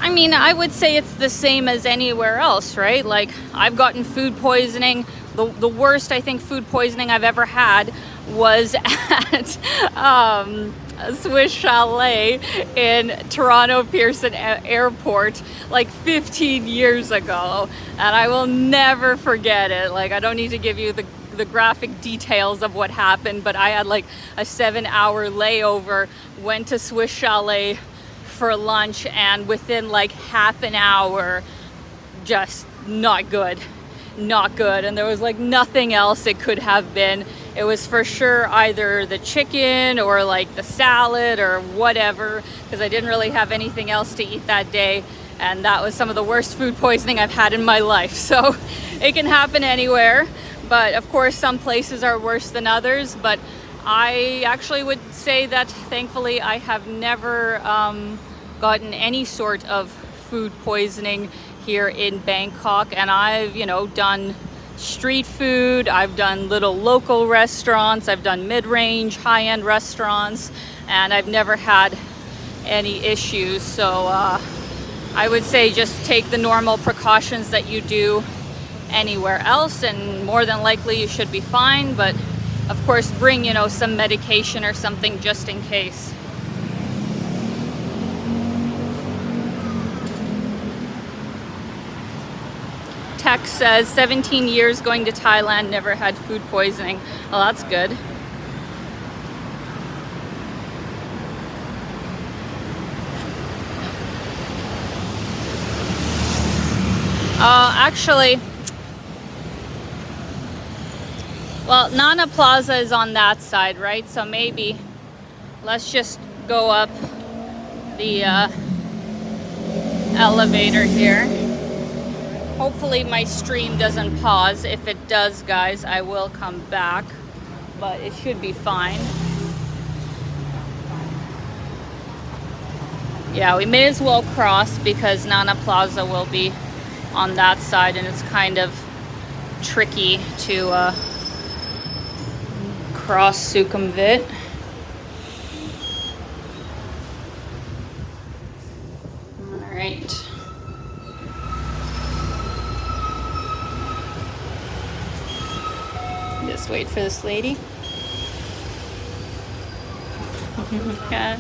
I mean, I would say it's the same as anywhere else, right? Like, I've gotten food poisoning. The worst, I think, food poisoning I've ever had was at a Swiss Chalet in Toronto Pearson Airport like 15 years ago, and I will never forget it. Like, I don't need to give you the graphic details of what happened, but I had like a 7-hour layover, went to Swiss Chalet for lunch, and within like half an hour, just not good. And there was like nothing else it could have been. It was for sure either the chicken or like the salad or whatever, because I didn't really have anything else to eat that day. And that was some of the worst food poisoning I've had in my life. So it can happen anywhere. But of course, some places are worse than others. But I actually would say that thankfully I have never gotten any sort of food poisoning here in Bangkok. And I've, done street food, I've done little local restaurants, I've done mid-range, high-end restaurants, and I've never had any issues. So I would say just take the normal precautions that you do anywhere else, and more than likely you should be fine. But of course, bring some medication or something just in case. Tex says 17 years going to Thailand, never had food poisoning. Well, that's good. Actually, well, Nana Plaza is on that side, right? So maybe let's just go up the elevator here. Hopefully my stream doesn't pause. If it does, guys, I will come back, but it should be fine. Yeah, we may as well cross because Nana Plaza will be on that side, and it's kind of tricky to cross Sukhumvit. All right. Just wait for this lady. Yeah.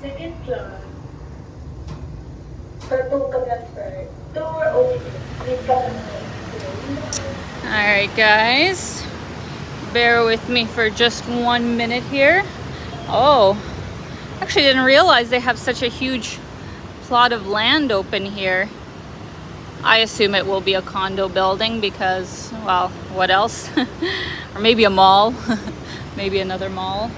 Second floor. ประตูกำลังเปิด Door open มีกำลังเปิด All right, guys, bear with me for just 1 minute here. Oh, actually didn't realize they have such a huge plot of land open here. I assume it will be a condo building because, well, what else? Or maybe a mall, maybe another mall.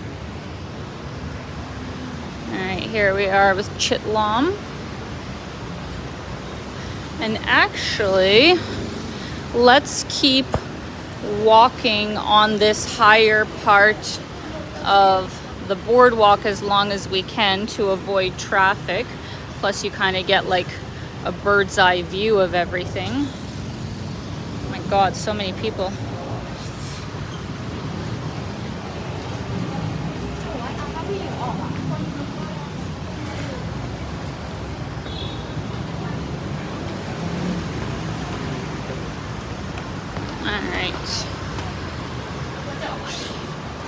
All right, here we are with Chitlam. And actually, let's keep walking on this higher part of the boardwalk as long as we can to avoid traffic. Plus you kind of get like a bird's eye view of everything. Oh my God, so many people.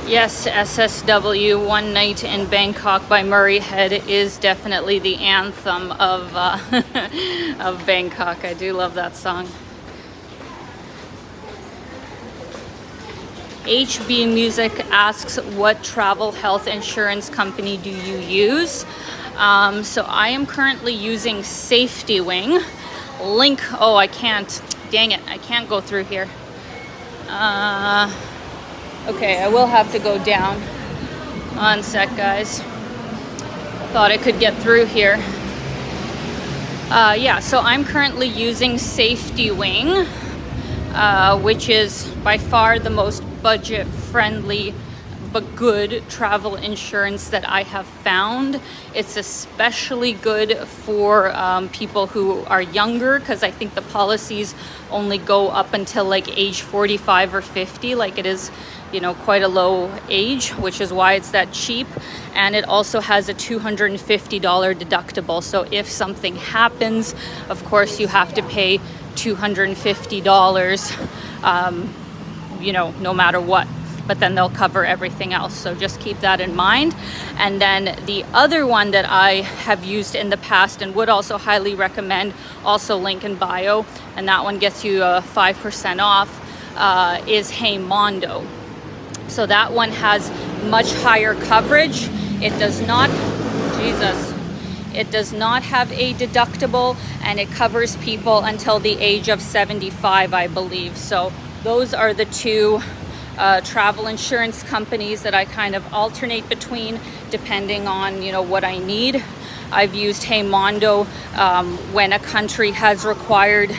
Yes, SSW, One Night in Bangkok by Murray Head is definitely the anthem of of Bangkok. I do love that song. HB Music asks, what travel health insurance company do you use? So I am currently using Safety Wing. Link, oh, I can't, dang it, I can't go through here. Okay, I will have to go down. One sec, guys. Thought I could get through here. Yeah, so I'm currently using Safety Wing, which is by far the most budget-friendly but good travel insurance that I have found. It's especially good for people who are younger, because I think the policies only go up until like age 45 or 50, like it is, you know, quite a low age, which is why it's that cheap. And it also has a $250 deductible. So if something happens, of course you have to pay $250, you know, no matter what. But then they'll cover everything else. So just keep that in mind. And then the other one that I have used in the past and would also highly recommend, also link in bio, and that one gets you 5% off, is Hey Mondo. So that one has much higher coverage. It does not, it does not have a deductible, and it covers people until the age of 75, I believe. So those are the two travel insurance companies that I kind of alternate between depending on, you know, what I need. I've used Hey Mondo when a country has required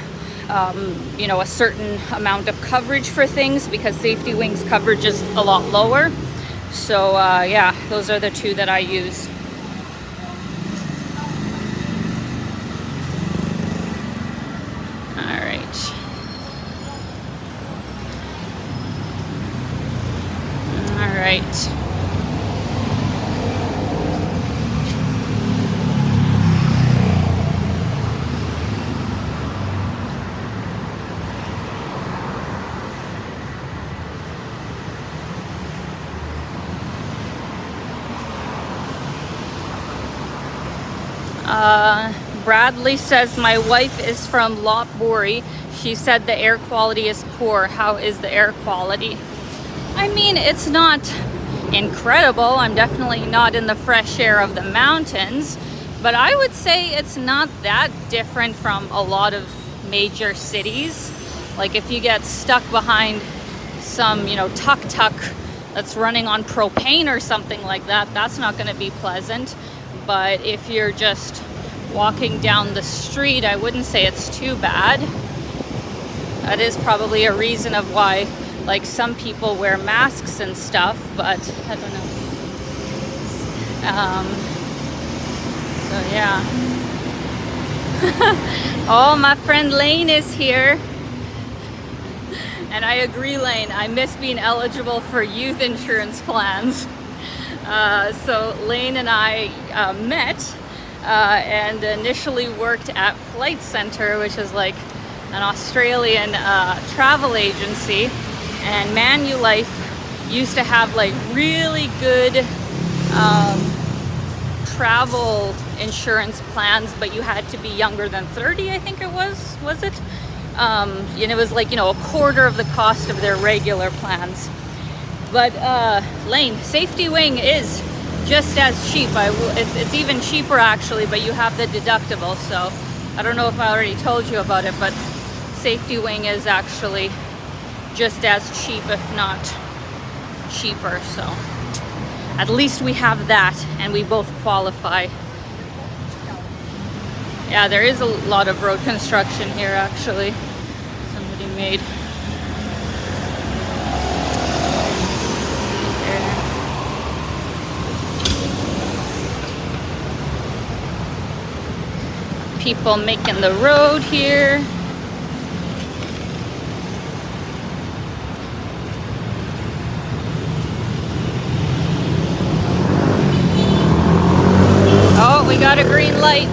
you know, a certain amount of coverage for things, because Safety Wing's coverage is a lot lower. So yeah, those are the two that I use. All right. All right. Bradley says, my wife is from Lopburi. She said the air quality is poor. How is the air quality? I mean, it's not incredible. I'm definitely not in the fresh air of the mountains, but I would say it's not that different from a lot of major cities. Like if you get stuck behind some, you know, tuk-tuk that's running on propane or something like that, that's not going to be pleasant. but if you're just walking down the street, I wouldn't say it's too bad. That is probably a reason of why, like, some people wear masks and stuff, but I don't know. So yeah. Oh, my friend Lane is here. And I agree, Lane, I miss being eligible for youth insurance plans. So Lane and I met and initially worked at Flight Centre, which is like an Australian travel agency. And Manulife used to have like really good travel insurance plans, but you had to be younger than 30, I think it was it? And it was like, a quarter of the cost of their regular plans. But Lane, Safety Wing is just as cheap. It's even cheaper actually, but you have the deductible. So I don't know if I already told you about it, but Safety Wing is actually just as cheap, if not cheaper. So at least we have that, and we both qualify. Yeah, there is a lot of road construction here actually. Somebody made. People making the road here. Oh, we got a green light.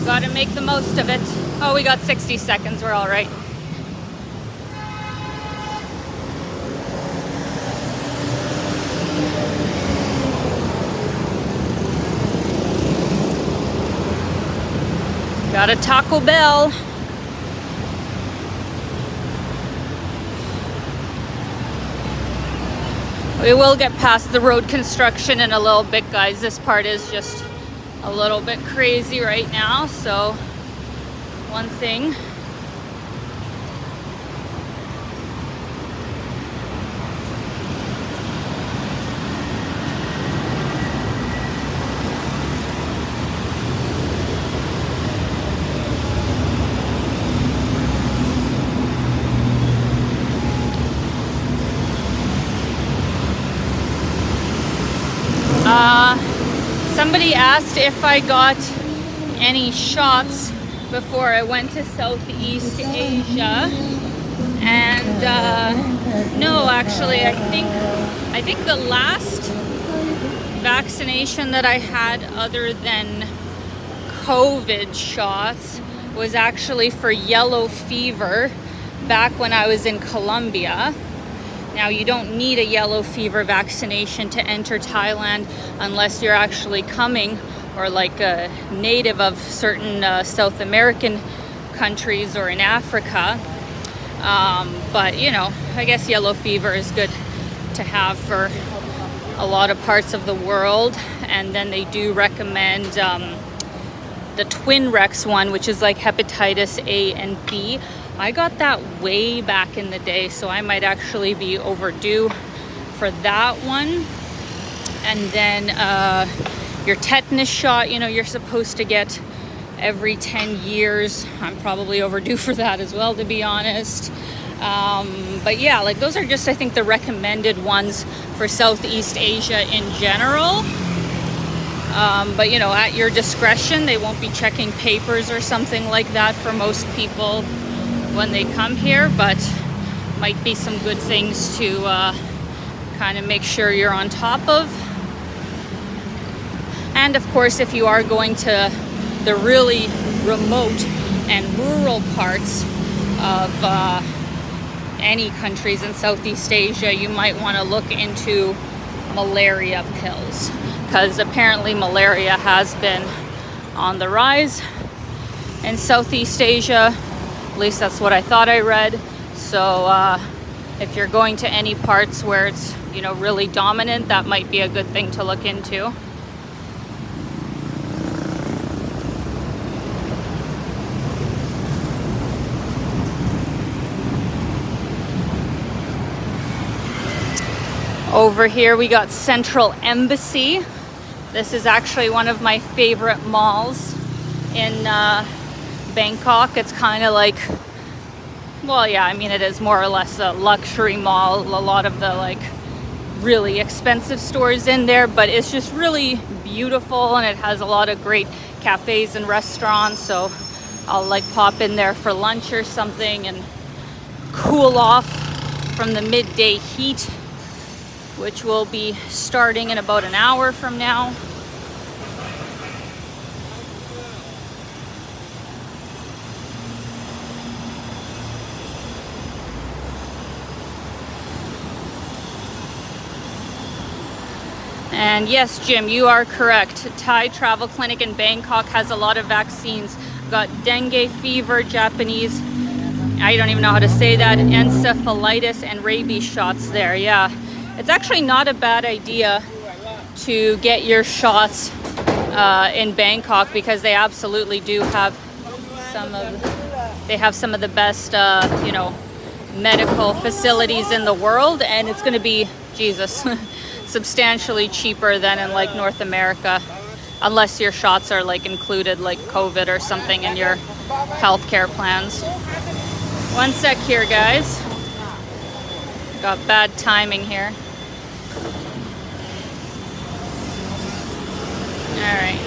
Got to make the most of it. Oh, we got 60 seconds. We're all right. Got a Taco Bell. We will get past the road construction in a little bit, guys. This part is just a little bit crazy right now. So one thing. Somebody asked if I got any shots before I went to Southeast Asia, and no, actually, I think the last vaccination that I had other than COVID shots was actually for yellow fever back when I was in Colombia. Now, you don't need a yellow fever vaccination to enter Thailand unless you're actually coming or like a native of certain South American countries or in Africa. But, I guess yellow fever is good to have for a lot of parts of the world. And then they do recommend the Twin Rex one, which is like hepatitis A and B. I got that way back in the day, so I might actually be overdue for that one. And then your tetanus shot, you're supposed to get every 10 years. I'm probably overdue for that as well, to be honest. But yeah, like those are just, I think, the recommended ones for Southeast Asia in general. But at your discretion, they won't be checking papers or something like that for most people when they come here, but might be some good things to kind of make sure you're on top of. And of course, if you are going to the really remote and rural parts of any countries in Southeast Asia, you might want to look into malaria pills, because apparently malaria has been on the rise in Southeast Asia. At least that's what I thought I read. So if you're going to any parts where it's, really dominant, that might be a good thing to look into. Over here we got Central Embassy. This is actually one of my favorite malls in Bangkok. It's kind of like, well, yeah, I mean, it is more or less a luxury mall. A lot of the like really expensive stores in there, but it's just really beautiful, and it has a lot of great cafes and restaurants. So I'll like pop in there for lunch or something and cool off from the midday heat, which will be starting in about an hour from now. And yes, Jim, you are correct. Thai Travel Clinic in Bangkok has a lot of vaccines. Got dengue fever, Japanese, I don't even know how to say that, encephalitis and rabies shots there. Yeah, it's actually not a bad idea to get your shots in Bangkok, because they absolutely do have some of the best you know, medical facilities in the world, and it's going to be, Jesus, substantially cheaper than in like North America, unless your shots are like included like COVID or something in your healthcare plans. One sec here, guys. Got bad timing here. All right.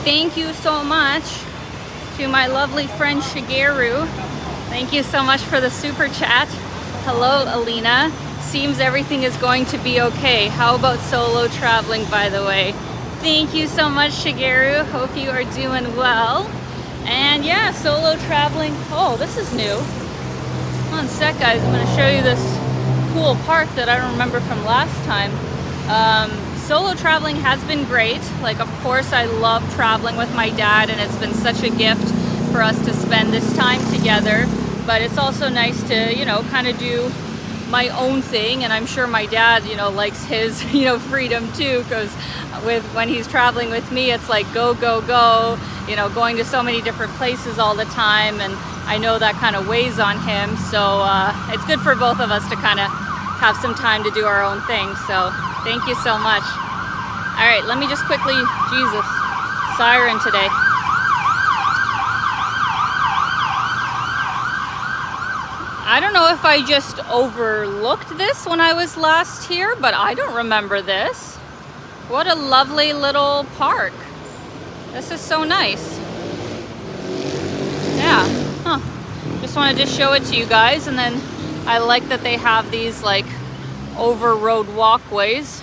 Thank you so much to my lovely friend Shigeru. Thank you so much for the super chat. Hello, Alina. Seems everything is going to be okay. How about solo traveling, by the way? Thank you so much, Shigeru. Hope you are doing well. And yeah, solo traveling. Oh, this is new. One sec, guys. I'm going to show you this cool park that I don't remember from last time. Solo traveling has been great. Like, of course, I love traveling with my dad, and it's been such a gift for us to spend this time together. But it's also nice to, you know, kind of do my own thing, and I'm sure my dad, you know, likes his, you know, freedom too, because when he's traveling with me, it's like go, go, go, you know, going to so many different places all the time, and I know that kind of weighs on him. So it's good for both of us to kind of have some time to do our own thing. So thank you so much. All right, let me just quickly, Jesus, siren today. I don't know if I just overlooked this when I was last here, but I don't remember this. What a lovely little park. This is so nice. Yeah, just wanted to show it to you guys. And then I like that they have these like over road walkways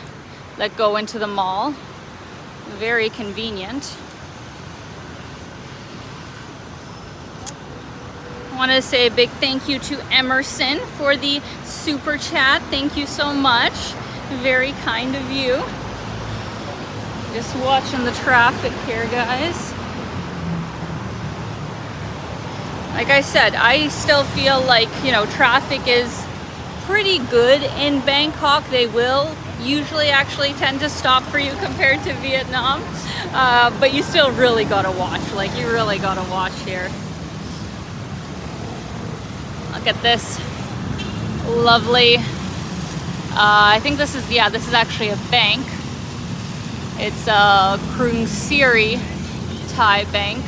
that go into the mall. Very convenient. I want to say a big thank you to Emerson for the super chat. Thank you so much. Very kind of you. Just watching the traffic here, guys. Like I said, I still feel like, you know, traffic is pretty good in Bangkok. They will usually actually tend to stop for you compared to Vietnam. But you still really gotta watch. Like, you really gotta watch here. Look at this lovely, I think this is, yeah, this is actually a bank. It's a Krung Siri Thai bank.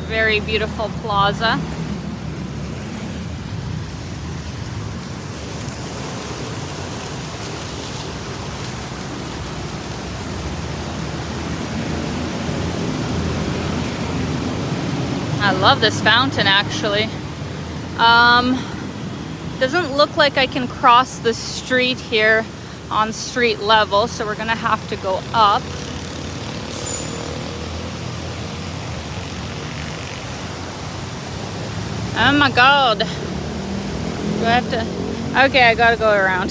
Very beautiful plaza. I love this fountain, actually. Doesn't look like I can cross the street here on street level, so we're gonna have to go up. Oh my God. Do I have to? Okay, I gotta go around.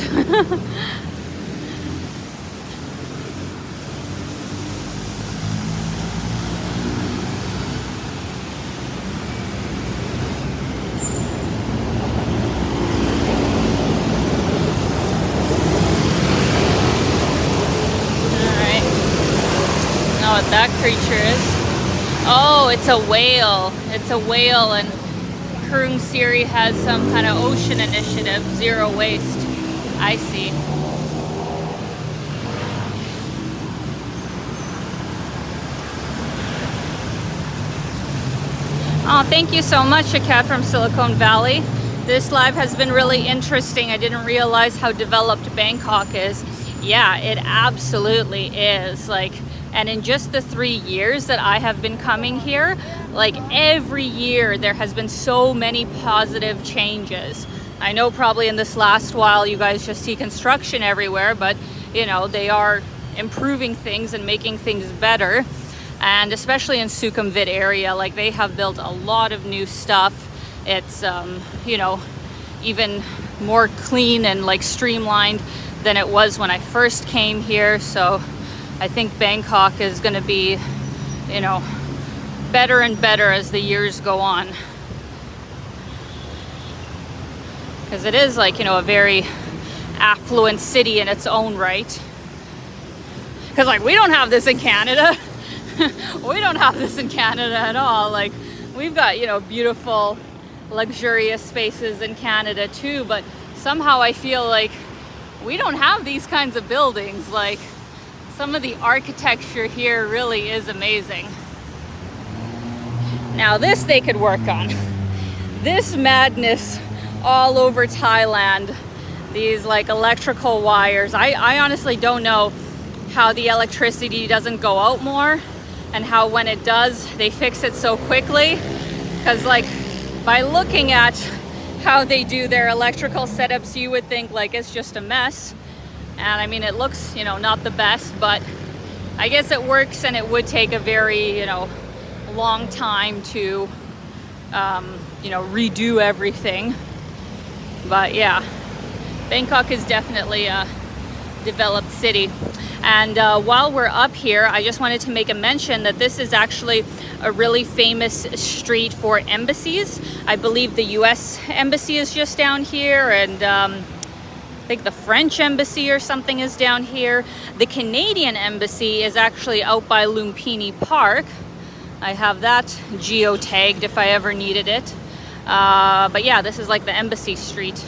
That creature is. Oh, it's a whale. It's a whale, and Kurung Siri has some kind of ocean initiative, zero waste. I see. Oh, thank you so much, Shakat from Silicon Valley. This live has been really interesting. I didn't realize how developed Bangkok is. Yeah, it absolutely is. Like, and in just the 3 years that I have been coming here, like every year there has been so many positive changes. I know probably in this last while you guys just see construction everywhere, but you know, they are improving things and making things better. And especially in Sukhumvit area, like they have built a lot of new stuff. It's, you know, even more clean and like streamlined than it was when I first came here. So I think Bangkok is going to be, you know, better and better as the years go on. Because it is like, you know, a very affluent city in its own right. Because like we don't have this in Canada. We don't have this in Canada at all. Like we've got, you know, beautiful, luxurious spaces in Canada too, but somehow I feel like we don't have these kinds of buildings. Like some of the architecture here really is amazing. Now this they could work on. This madness all over Thailand. These like electrical wires. I honestly don't know how the electricity doesn't go out more, and how when it does, they fix it so quickly. Because like by looking at how they do their electrical setups, you would think like it's just a mess. And I mean, it looks, you know, not the best, but I guess it works, and it would take a very, you know, long time to, you know, redo everything. But yeah, Bangkok is definitely a developed city. And while we're up here, I just wanted to make a mention that this is actually a really famous street for embassies. I believe the US embassy is just down here, and I think the French embassy or something is down here. The Canadian embassy is actually out by Lumphini Park. I have that geotagged if I ever needed it. But yeah, this is like the embassy street.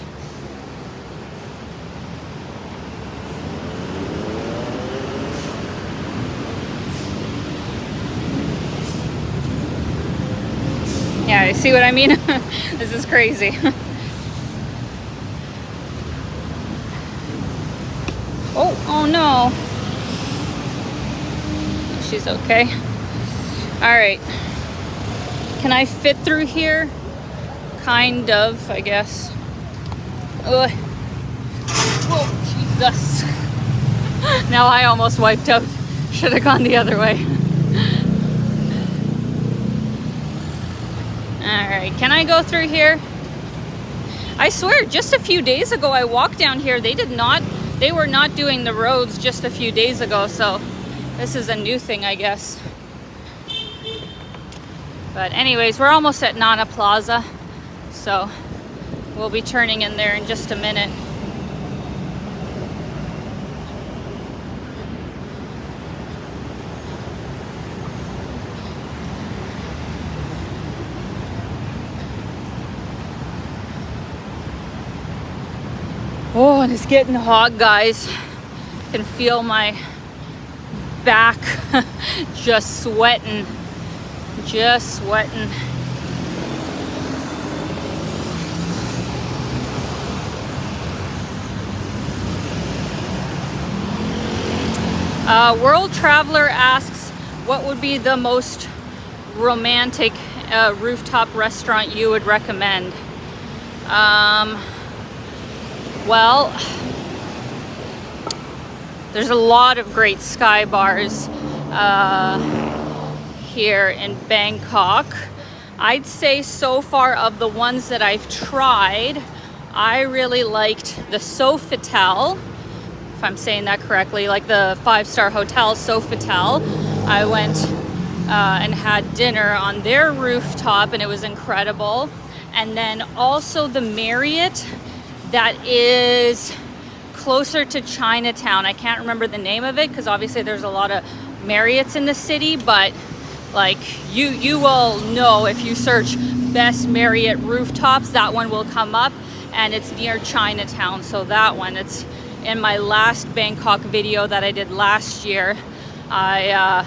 Yeah, you see what I mean? This is crazy. Oh no. She's okay. All right. Can I fit through here? Kind of, I guess. Ugh. Whoa, Jesus. Now I almost wiped out. Should have gone the other way. All right, can I go through here? I swear, just a few days ago I walked down here. They were not doing the roads just a few days ago, so this is a new thing, I guess. But anyways, we're almost at Nana Plaza, so we'll be turning in there in just a minute. Oh, and it's getting hot, guys. I can feel my back just sweating. Just sweating. World Traveler asks, what would be the most romantic rooftop restaurant you would recommend? Well, there's a lot of great sky bars here in Bangkok. I'd say so far of the ones that I've tried, I really liked the Sofitel, if I'm saying that correctly, like the 5-star hotel Sofitel. I went and had dinner on their rooftop, and it was incredible. And then also the Marriott that is closer to Chinatown. I can't remember the name of it because obviously there's a lot of Marriotts in the city, but Like you will know if you search best Marriott rooftops, that one will come up, and it's near Chinatown. So that one, it's in my last Bangkok video that I did last year. I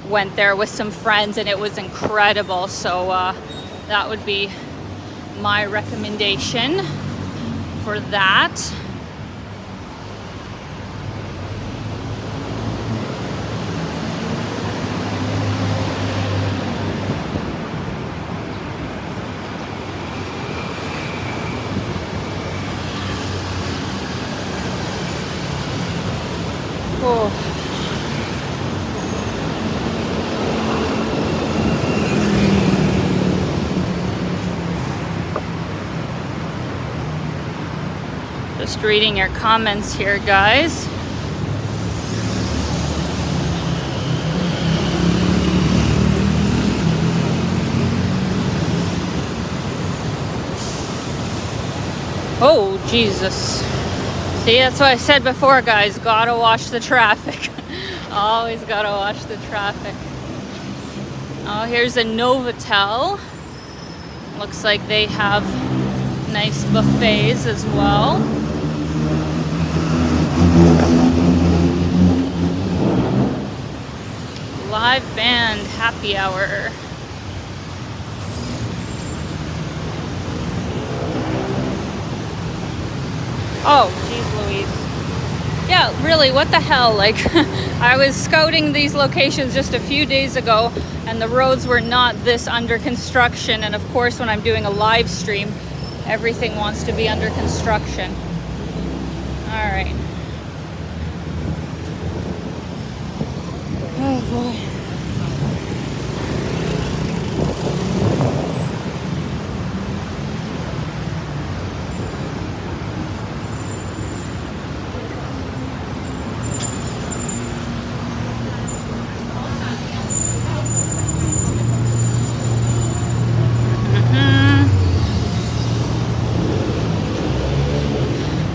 went there with some friends and it was incredible. So that would be my recommendation for that. Oh. Just reading your comments here, guys. Oh, Jesus. See, that's what I said before, guys. Gotta watch the traffic. Always gotta watch the traffic. Oh, here's a Novotel. Looks like they have nice buffets as well. Live band happy hour. Oh, geez Louise. Yeah, really, what the hell? Like, I was scouting these locations just a few days ago, and the roads were not this under construction. And of course, when I'm doing a live stream, everything wants to be under construction. All right. Oh, boy.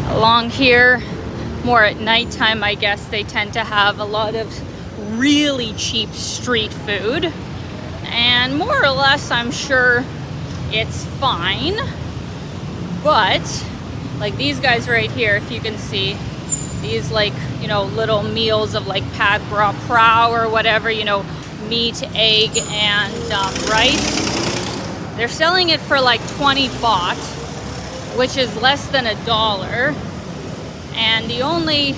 Along here, more at nighttime, I guess, they tend to have a lot of really cheap street food, and more or less I'm sure it's fine. But like these guys right here, if you can see these, like, you know, little meals of like pad bra prao or whatever, you know, meat, egg, and rice, they're selling it for like 20 baht, which is less than $1. And the only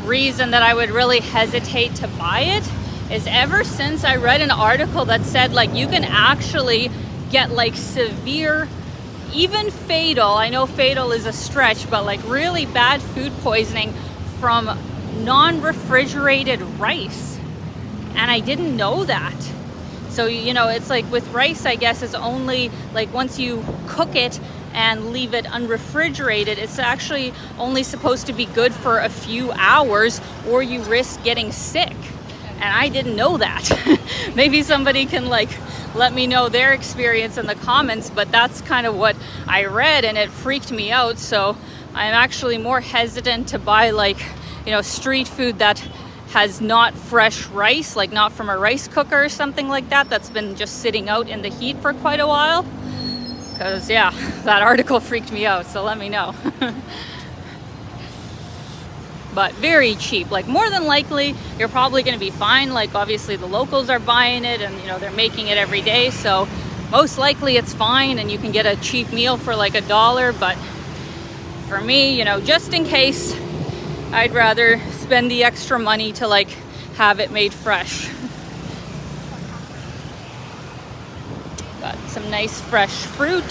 reason that I would really hesitate to buy it is ever since I read an article that said like you can actually get like severe, even fatal, I know fatal is a stretch, but like really bad food poisoning from non-refrigerated rice. And I didn't know that. So, you know, it's like with rice, I guess, it's only like once you cook it and leave it unrefrigerated, it's actually only supposed to be good for a few hours, or you risk getting sick. And I didn't know that. Maybe somebody can like let me know their experience in the comments, but that's kind of what I read and it freaked me out. So I'm actually more hesitant to buy like, you know, street food that has not fresh rice, like not from a rice cooker or something like that, that's been just sitting out in the heat for quite a while. Because yeah, that article freaked me out, so let me know. But very cheap, like more than likely you're probably going to be fine. Like obviously the locals are buying it and, you know, they're making it every day, so most likely it's fine and you can get a cheap meal for like $1. But for me, you know, just in case, I'd rather spend the extra money to like have it made fresh. Got some nice fresh fruit.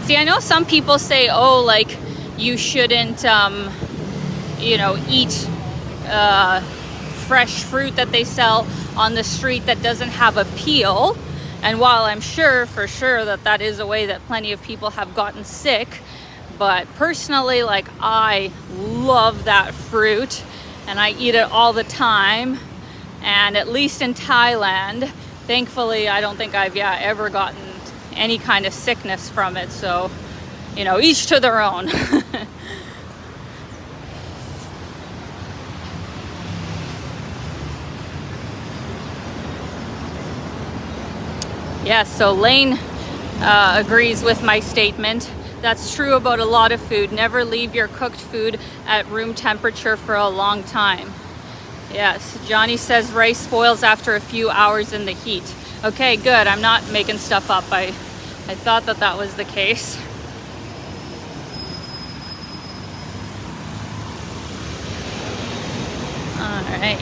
See, I know some people say, oh, like you shouldn't you know, eat fresh fruit that they sell on the street that doesn't have a peel. And while I'm sure for sure that that is a way that plenty of people have gotten sick, but personally, like, I love that fruit and I eat it all the time. And at least in Thailand, thankfully, I don't think I've ever gotten any kind of sickness from it. So, you know, each to their own. Yeah, so Lane agrees with my statement. That's true about a lot of food. Never leave your cooked food at room temperature for a long time. Yes, Johnny says rice spoils after a few hours in the heat. Okay, good. I'm not making stuff up. I thought that was the case. All right.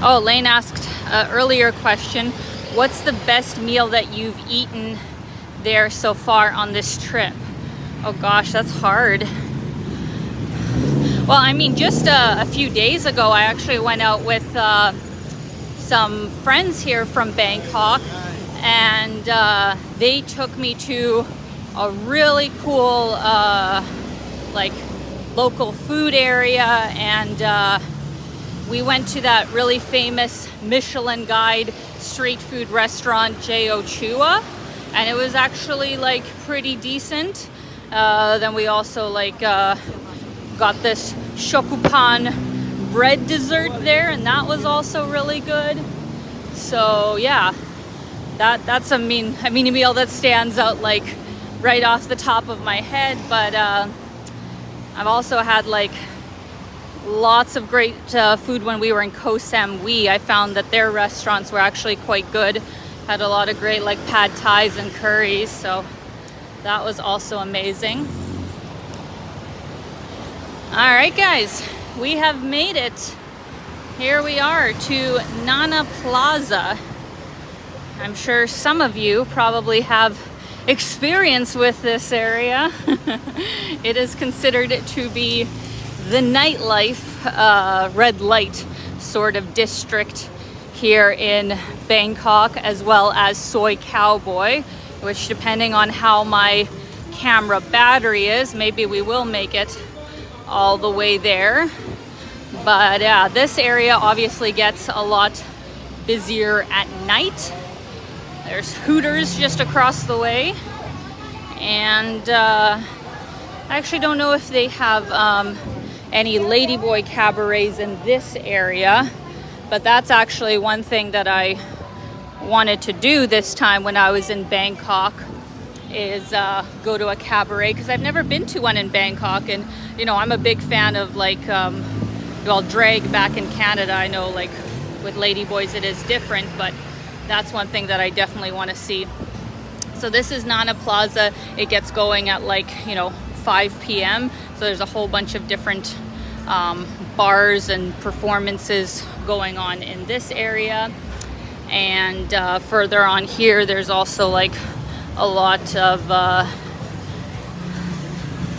Oh, Lane asked an earlier question, what's the best meal that you've eaten there so far on this trip? Oh gosh, that's hard. Well, I mean, just a few days ago, I actually went out with some friends here from Bangkok, and they took me to a really cool like local food area, and we went to that really famous Michelin guide street food restaurant, J.O. Chua, and it was actually like pretty decent. Then we also like got this shokupan bread dessert there, and that was also really good. So yeah, that's a meal that stands out like right off the top of my head. But I've also had like lots of great food when we were in Koh Samui. I found that their restaurants were actually quite good. Had a lot of great like pad thais and curries, so that was also amazing. All right, guys, we have made it. Here we are to Nana Plaza. I'm sure some of you probably have experience with this area. It is considered to be the nightlife, red light sort of district here in Bangkok, as well as Soy Cowboy, which, depending on how my camera battery is, maybe we will make it all the way there. But yeah, this area obviously gets a lot busier at night. There's Hooters just across the way, and I actually don't know if they have any ladyboy cabarets in this area, but that's actually one thing that I wanted to do this time when I was in Bangkok, is go to a cabaret, because I've never been to one in Bangkok. And you know, I'm a big fan of like well, drag back in Canada. I know like with ladyboys it is different, but that's one thing that I definitely want to see. So this is Nana Plaza. It gets going at like, you know, 5 p.m. So there's a whole bunch of different bars and performances going on in this area. And further on here, there's also like a lot of,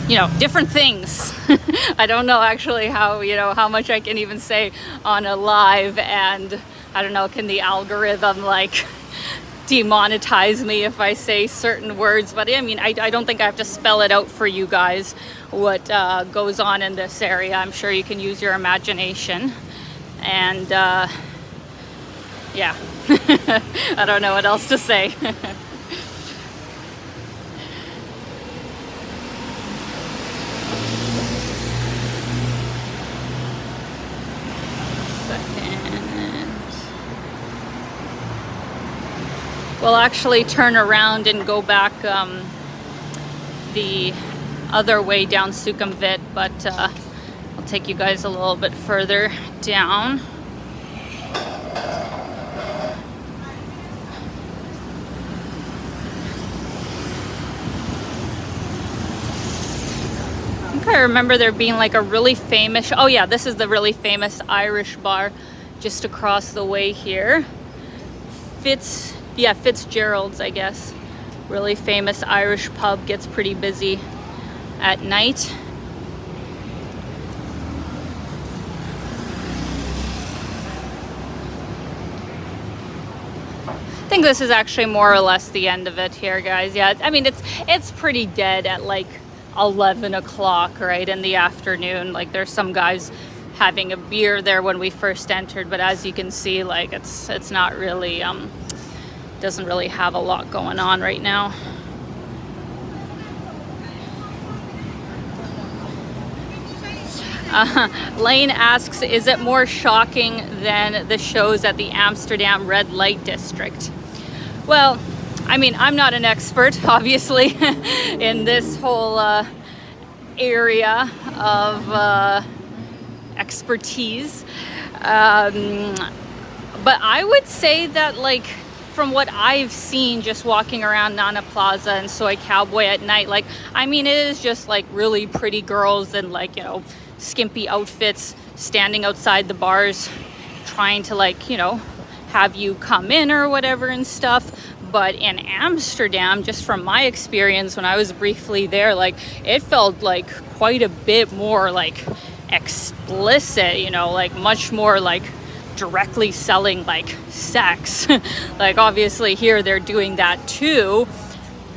you know, different things. I don't know actually how, you know, how much I can even say on a live, and I don't know, can the algorithm like demonetize me if I say certain words? But I mean, I don't think I have to spell it out for you guys what goes on in this area. I'm sure you can use your imagination. And yeah, I don't know what else to say. We'll actually turn around and go back the other way down Sukhumvit, but I'll take you guys a little bit further down. I think I remember there being like a really famous, oh yeah, this is the really famous Irish bar just across the way here. Fitzgerald's, I guess. Really famous Irish pub, gets pretty busy at night. I think this is actually more or less the end of it here, guys. Yeah, I mean, it's pretty dead at like 11 o'clock, right, in the afternoon. Like, there's some guys having a beer there when we first entered, but as you can see, like, it's not really doesn't really have a lot going on right now. Lane asks, is it more shocking than the shows at the Amsterdam red light district? Well, I mean, I'm not an expert, obviously, in this whole area of expertise. But I would say that, like, from what I've seen just walking around Nana Plaza and Soy Cowboy at night, like, I mean, it is just like really pretty girls in, like, you know, skimpy outfits standing outside the bars trying to, like, you know, have you come in or whatever and stuff. But in Amsterdam, just from my experience when I was briefly there, like, it felt like quite a bit more like explicit, you know, like much more like directly selling like sex. Like, obviously here they're doing that too,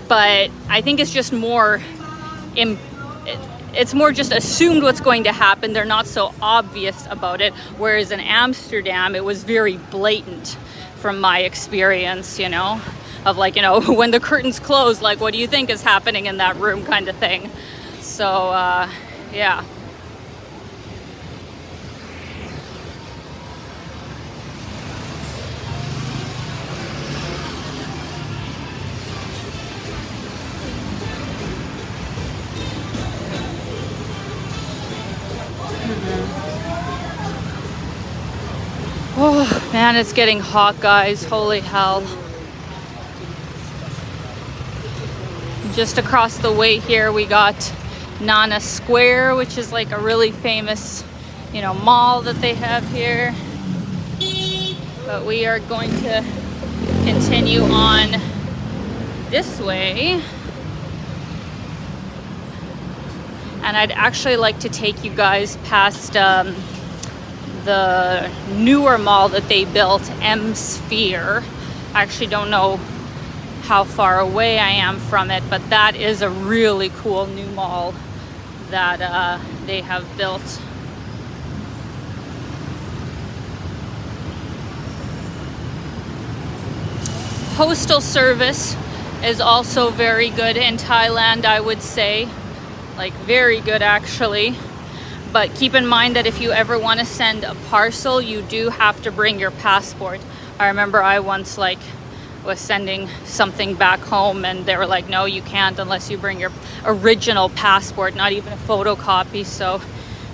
but I think it's just more it's more just assumed what's going to happen. They're not so obvious about it, whereas in Amsterdam it was very blatant from my experience, you know, of, like, you know, when the curtains close, like, what do you think is happening in that room kind of thing. So yeah. Oh man, it's getting hot, guys. Holy hell. Just across the way here we got Nana Square, which is like a really famous, you know, mall that they have here. But we are going to continue on this way. And I'd actually like to take you guys past the newer mall that they built, M Sphere. I actually don't know how far away I am from it, but that is a really cool new mall that they have built. Postal service is also very good in Thailand, I would say. Like, very good actually. But keep in mind that if you ever want to send a parcel, you do have to bring your passport. I remember I once, like, was sending something back home and they were like, no, you can't unless you bring your original passport, not even a photocopy. So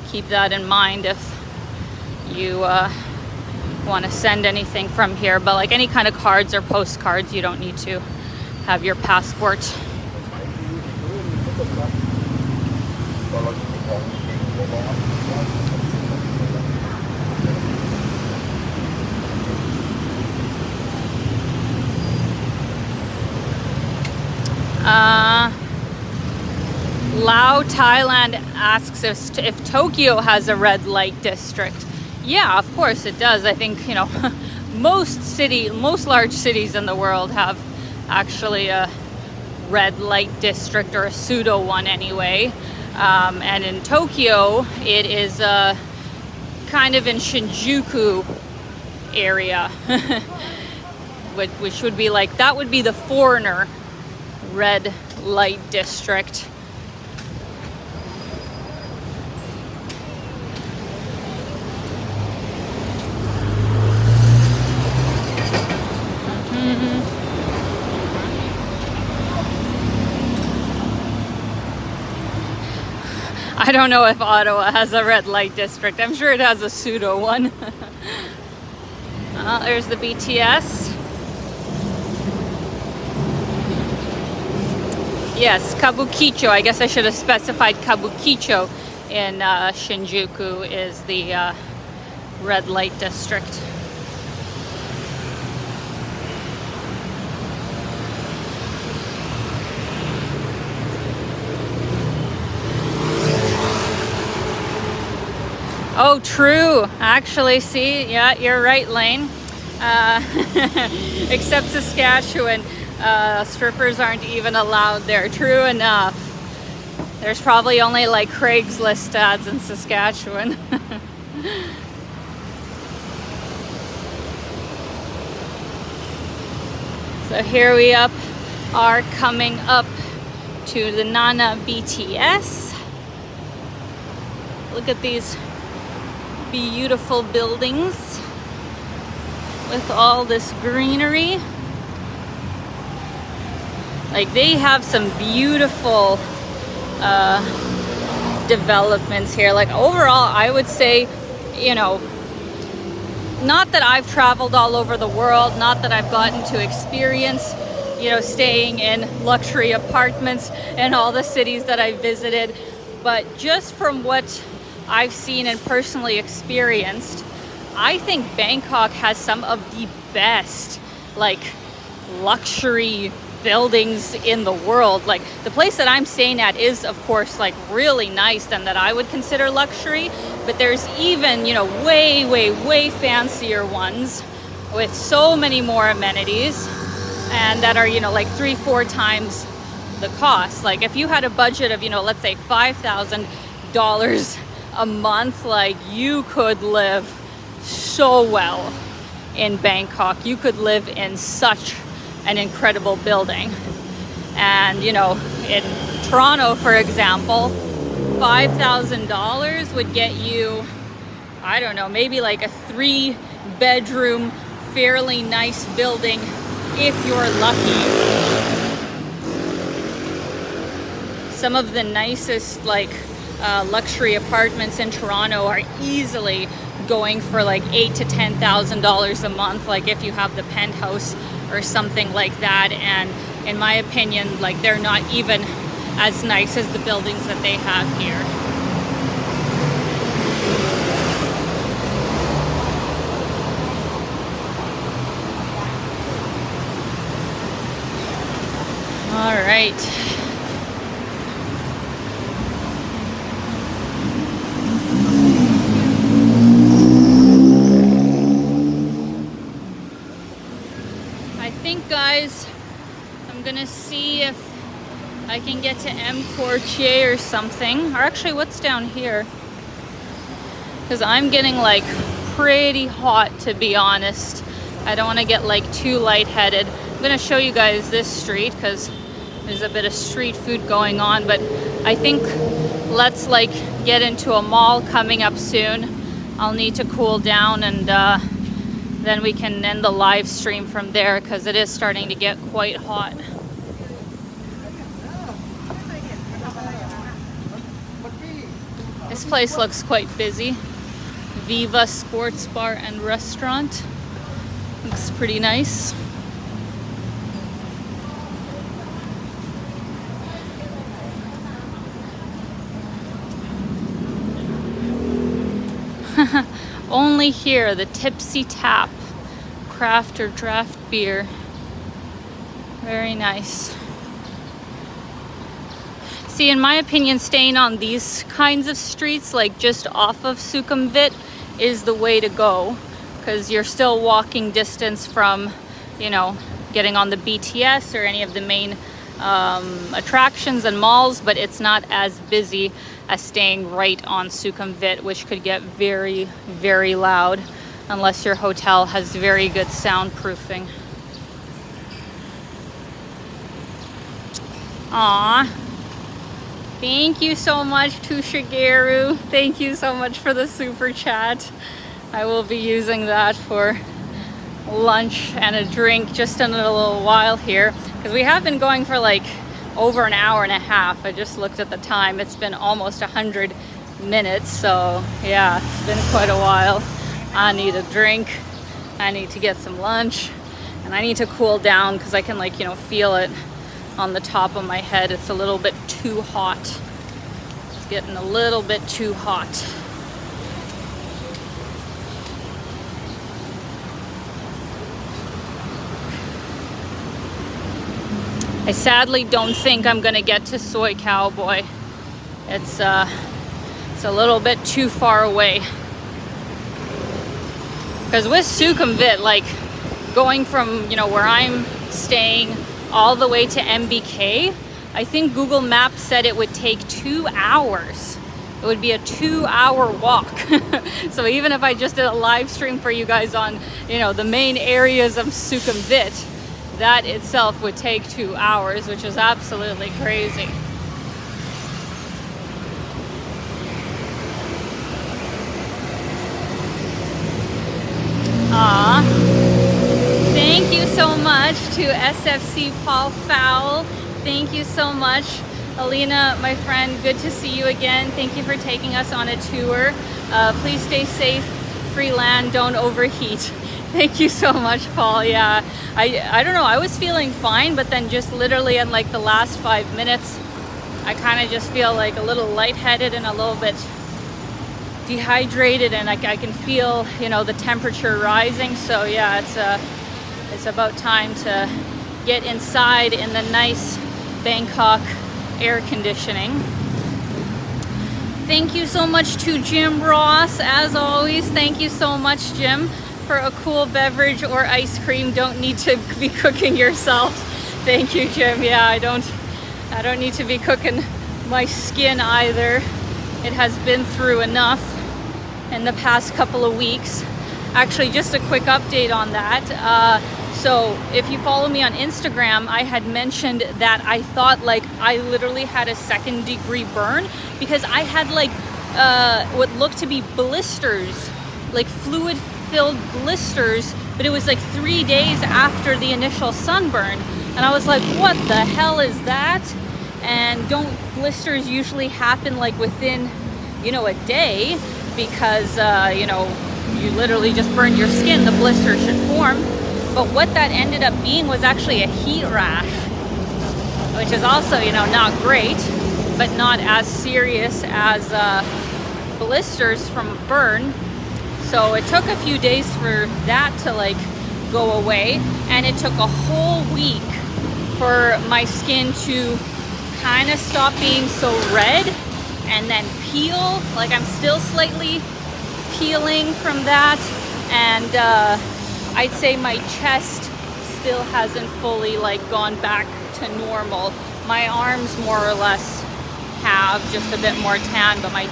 keep that in mind if you want to send anything from here. But like any kind of cards or postcards, you don't need to have your passport. Lao Thailand asks if Tokyo has a red light district. Yeah, of course it does. I think, you know, most large cities in the world have actually a red light district, or a pseudo one anyway. And in Tokyo, it is kind of in Shinjuku area, which would be like, that would be the foreigner red light district. I don't know if Ottawa has a red light district. I'm sure it has a pseudo one. There's the BTS. Yes, Kabukicho. I guess I should have specified Kabukicho in Shinjuku is the red light district. Oh, true. Actually, see, yeah, you're right, Lane. Except Saskatchewan, strippers aren't even allowed there. True enough. There's probably only like Craigslist ads in Saskatchewan. So here we are coming up to the Nana BTS. Look at these beautiful buildings with all this greenery. Like, they have some beautiful developments here. Like, overall, I would say, you know, not that I've traveled all over the world, not that I've gotten to experience, you know, staying in luxury apartments in all the cities that I've visited, but just from what I've seen and personally experienced, I think Bangkok has some of the best, like, luxury buildings in the world. Like, the place that I'm staying at is, of course, like, really nice and that I would consider luxury, but there's even, you know, way fancier ones with so many more amenities and that are, you know, like 3-4 times the cost. Like, if you had a budget of, you know, let's say $5,000 a month, like, you could live so well in Bangkok. You could live in such an incredible building. And, you know, in Toronto, for example, $5,000 would get you, I don't know, maybe like a 3-bedroom, fairly nice building if you're lucky. Some of the nicest, like, luxury apartments in Toronto are easily going for like $8,000 to $10,000 a month, like if you have the penthouse or something like that. And in my opinion, like, they're not even as nice as the buildings that they have here. All right. I think, guys, I'm gonna see if I can get to M Quartier or something. Or actually, what's down here? Because I'm getting like pretty hot, to be honest. I don't want to get like too lightheaded. I'm gonna show you guys this street because there's a bit of street food going on, but I think let's like get into a mall coming up soon. I'll need to cool down, and then we can end the live stream from there because it is starting to get quite hot. This place looks quite busy. Viva Sports Bar and Restaurant. Looks pretty nice. Only here, the Tipsy Tap craft or draft beer. Very nice. See, in my opinion, staying on these kinds of streets, like just off of Sukhumvit, is the way to go, because you're still walking distance from, you know, getting on the BTS or any of the main attractions and malls, but it's not as busy as staying right on Sukhumvit, which could get very loud unless your hotel has very good soundproofing. Aww. Thank you so much to Shigeru. Thank you so much for the super chat. I will be using that for lunch and a drink just in a little while here, because we have been going for like over an hour and a half. I just looked at the time. It's been almost 100 minutes. So yeah, it's been quite a while. I need a drink. I need to get some lunch, and I need to cool down because I can, like, you know, feel it on the top of my head. It's a little bit too hot. It's getting a little bit too hot. I sadly don't think I'm gonna get to Soy Cowboy. It's a little bit too far away. Because with Sukhumvit, like, going from, you know, where I'm staying all the way to MBK, I think Google Maps said it would take 2 hours. It would be a 2-hour walk. So even if I just did a live stream for you guys on, you know, the main areas of Sukhumvit, that itself would take 2 hours, which is absolutely crazy. Thank you so much to SFC Paul Fowl. Thank you so much. Alina, my friend, good to see you again. Thank you for taking us on a tour. Please stay safe, free land, don't overheat. Thank you so much, Paul. Yeah, I don't know, I was feeling fine, but then just literally in like the last 5 minutes, I kind of just feel like a little lightheaded and a little bit dehydrated, and I can feel, you know, the temperature rising. So yeah, it's about time to get inside in the nice Bangkok air conditioning. Thank you so much to Jim Ross, as always. Thank you so much, Jim, for a cool beverage or ice cream. Don't need to be cooking yourself. Thank you, Jim. Yeah, I don't need to be cooking my skin either. It has been through enough in the past couple of weeks. Actually, just a quick update on that. So if you follow me on Instagram, I had mentioned that I thought like I literally had a 2nd-degree burn because I had like what looked to be blisters, like fluid-filled blisters, but it was like 3 days after the initial sunburn. And I was like, what the hell is that? And don't blisters usually happen like within, you know, a day? Because, you know, you literally just burn your skin, the blister should form. But what that ended up being was actually a heat rash, which is also, you know, not great, but not as serious as blisters from a burn. So it took a few days for that to like go away, and it took a whole week for my skin to kind of stop being so red and then peel. Like I'm still slightly peeling from that, and I'd say my chest still hasn't fully like gone back to normal. My arms more or less have just a bit more tan, but my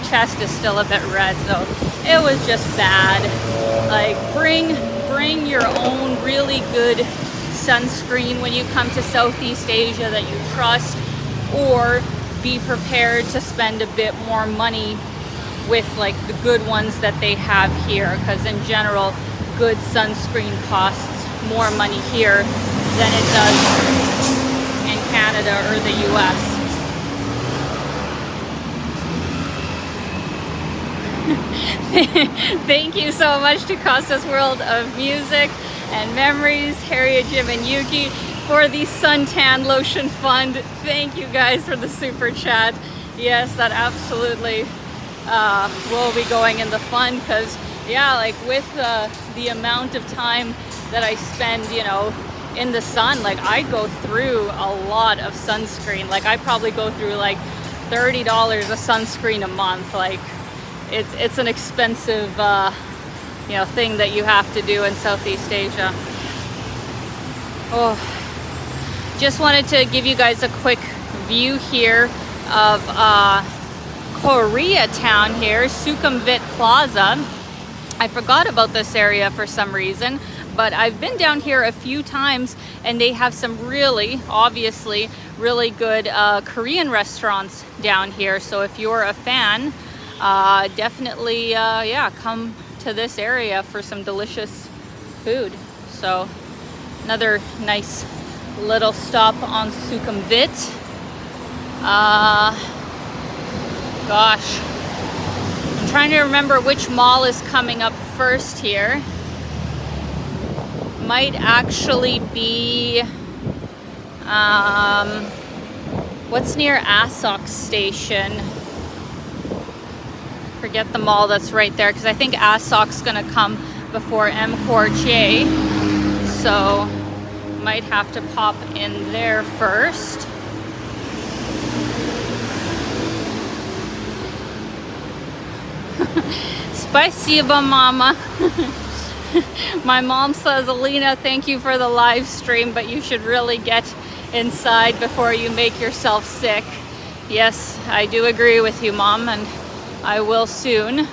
chest is still a bit red, so it was just bad. Like bring your own really good sunscreen when you come to Southeast Asia that you trust, or be prepared to spend a bit more money with like the good ones that they have here, because in general good sunscreen costs more money here than it does in Canada or the US. Thank you so much to Costa's World of Music and Memories, Harriet, Jim, and Yuki for the suntan lotion fund. Thank you guys for the super chat. Yes, that absolutely will be going in the fund, because yeah, like with the amount of time that I spend, you know, in the sun, like I go through a lot of sunscreen. Like I probably go through like $30 of sunscreen a month. Like it's an expensive you know, thing that you have to do in Southeast Asia. Oh, just wanted to give you guys a quick view here of Koreatown here, Sukhumvit Plaza. I forgot about this area for some reason, but I've been down here a few times, and they have some really, obviously, really good Korean restaurants down here. So if you're a fan, definitely, yeah, come to this area for some delicious food. So another nice little stop on Sukhumvit. Gosh, I'm trying to remember which mall is coming up first here. Might actually be what's near Asok Station. Forget the mall that's right there, because I think Asok's gonna come before M. Quartier, so might have to pop in there first. Spasiba, mama. My mom says, Alina, thank you for the live stream, but you should really get inside before you make yourself sick. Yes, I do agree with you, Mom, and I will soon.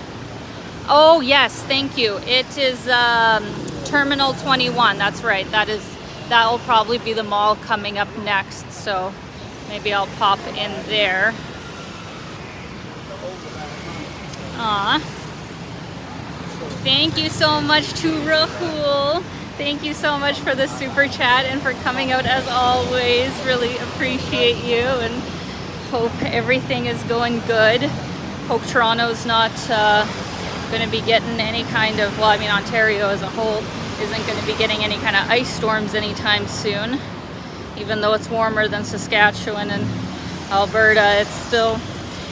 Oh, yes, thank you. It is Terminal 21. That's right. That will probably be the mall coming up next, so maybe I'll pop in there. Thank you so much to Rahul. Thank you so much for the super chat and for coming out as always. Really appreciate you and hope everything is going good. Hope Toronto's not going to be getting any kind of, well, I mean Ontario as a whole isn't going to be getting any kind of ice storms anytime soon. Even though it's warmer than Saskatchewan and Alberta, it's still,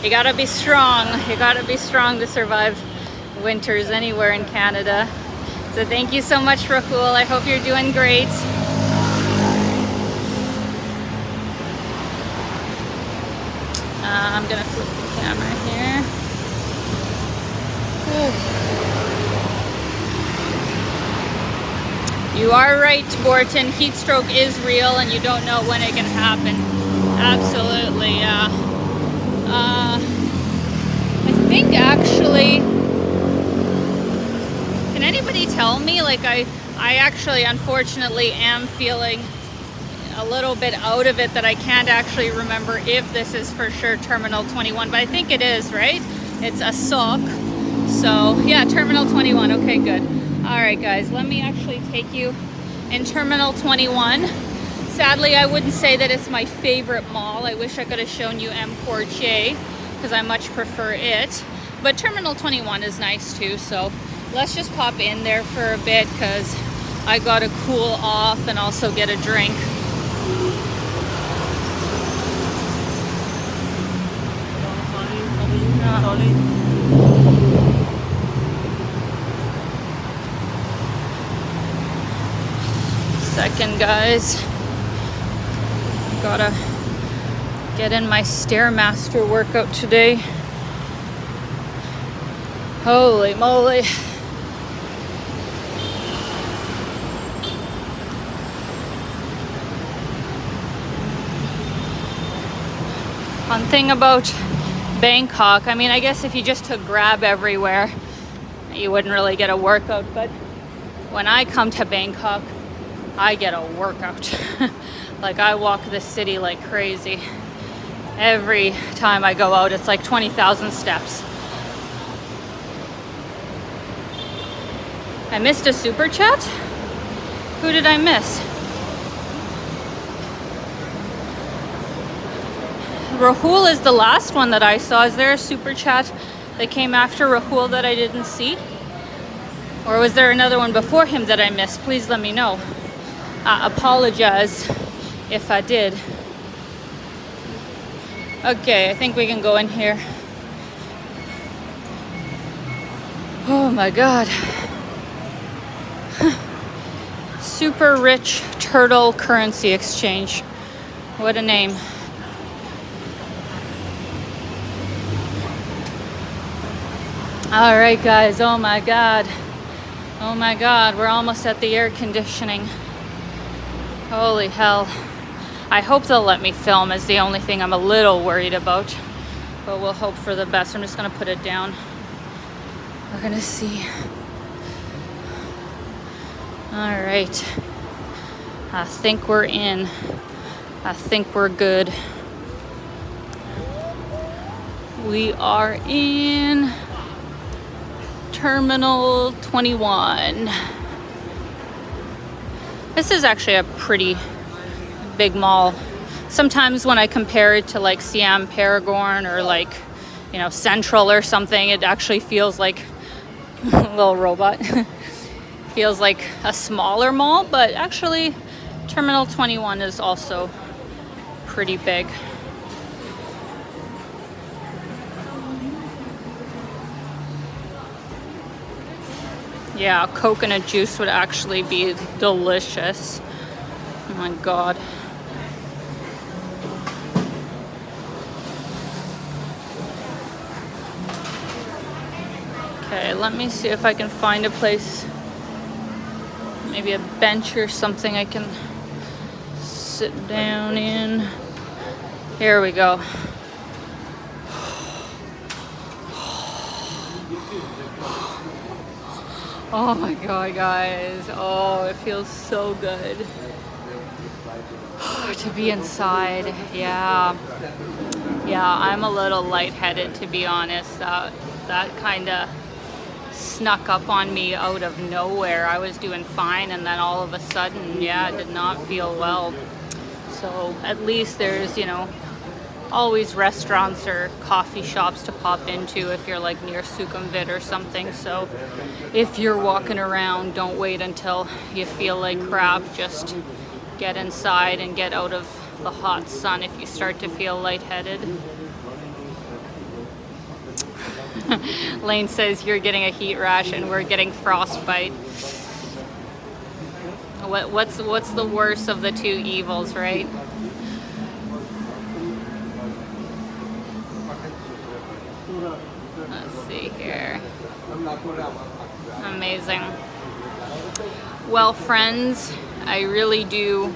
you gotta be strong. You gotta be strong to survive winters anywhere in Canada. So thank you so much, Rahul. I hope you're doing great. I'm gonna flip the camera here. You are right, Borton. Heat stroke is real and you don't know when it can happen. Absolutely, yeah. I think actually, can anybody tell me, like I actually unfortunately am feeling a little bit out of it that I can't actually remember if this is for sure Terminal 21, but I think it is, right? It's a sock. So yeah, Terminal 21, okay, good. All right, guys, let me actually take you in Terminal 21. Sadly, I wouldn't say that it's my favorite mall. I wish I could have shown you M. Portier because I much prefer it. But Terminal 21 is nice too, so let's just pop in there for a bit because I gotta cool off and also get a drink. Second, guys. Gotta get in my Stairmaster workout today. Holy moly. One thing about Bangkok, I mean, I guess if you just took Grab everywhere, you wouldn't really get a workout, but when I come to Bangkok, I get a workout. Like, I walk the city like crazy. Every time I go out, it's like 20,000 steps. I missed a super chat? Who did I miss? Rahul is the last one that I saw. Is there a super chat that came after Rahul that I didn't see? Or was there another one before him that I missed? Please let me know. Apologize if I did. Okay, I think we can go in here. Oh my God. Super rich turtle currency exchange. What a name. All right, guys. Oh my God. Oh my God. We're almost at the air conditioning. Holy hell. I hope they'll let me film is the only thing I'm a little worried about. But we'll hope for the best. I'm just going to put it down. We're going to see. All right. I think we're in. I think we're good. We are in Terminal 21. This is actually a pretty big mall. Sometimes when I compare it to like Siam Paragon or like, you know, Central or something, it actually feels like a little robot. Feels like a smaller mall, but actually Terminal 21 is also pretty big. Yeah, coconut juice would actually be delicious. Oh my God. Okay, let me see if I can find a place, maybe a bench or something I can sit down in. Here we go. Oh my God, guys. Oh, it feels so good to be inside. Yeah, I'm a little lightheaded, to be honest. That kind of snuck up on me out of nowhere. I was doing fine, and then all of a sudden, yeah, I did not feel well. So at least there's, you know, always restaurants or coffee shops to pop into if you're like near Sukhumvit or something. So if you're walking around, don't wait until you feel like crap. Just get inside and get out of the hot sun if you start to feel lightheaded. Lane says you're getting a heat rash and we're getting frostbite. What's the worst of the two evils, right? Let's see here. Amazing. Well, friends, I really do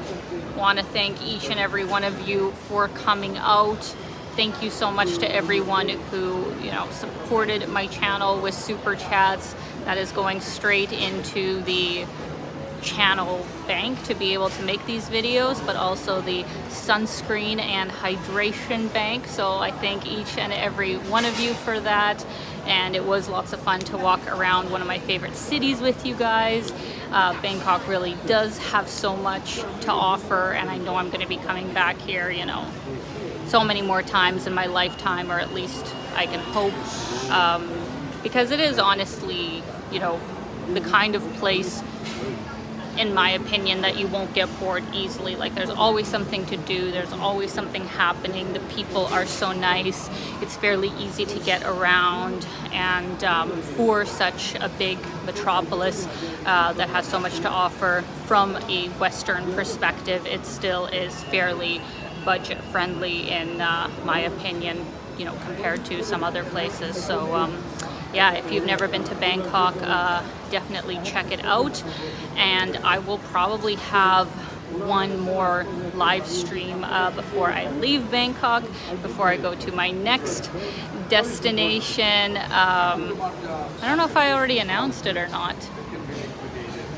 want to thank each and every one of you for coming out. Thank you so much to everyone who, you know, supported my channel with super chats. That is going straight into the channel bank to be able to make these videos, but also the sunscreen and hydration bank. So I thank each and every one of you for that. And it was lots of fun to walk around one of my favorite cities with you guys. Bangkok really does have so much to offer, and I know I'm going to be coming back here, you know, so many more times in my lifetime, or at least I can hope, because it is honestly, you know, the kind of place, in my opinion, that you won't get bored easily. Like, there's always something to do, there's always something happening, the people are so nice, it's fairly easy to get around, and for such a big metropolis that has so much to offer from a Western perspective, it still is fairly budget friendly in my opinion, you know, compared to some other places. So yeah, if you've never been to Bangkok, definitely check it out. And I will probably have one more live stream before I leave Bangkok, before I go to my next destination. I don't know if I already announced it or not.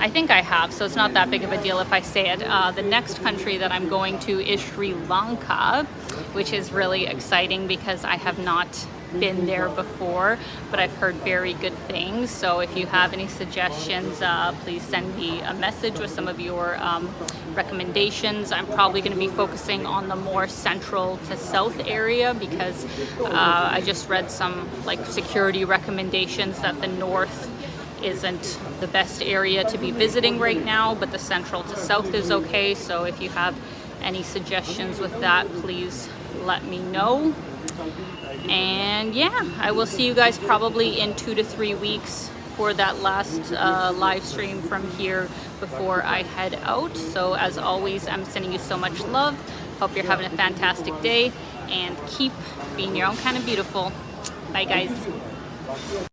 I think I have, so it's not that big of a deal if I say it. The next country that I'm going to is Sri Lanka, which is really exciting because I have not been there before, but I've heard very good things. So if you have any suggestions, please send me a message with some of your recommendations. I'm probably going to be focusing on the more central to south area because I just read some like security recommendations that the north isn't the best area to be visiting right now, but the central to south is okay. So if you have any suggestions with that, please let me know. And yeah, I will see you guys probably in 2 to 3 weeks for that last live stream from here before I head out. So as always, I'm sending you so much love. Hope you're having a fantastic day and keep being your own kind of beautiful. Bye guys.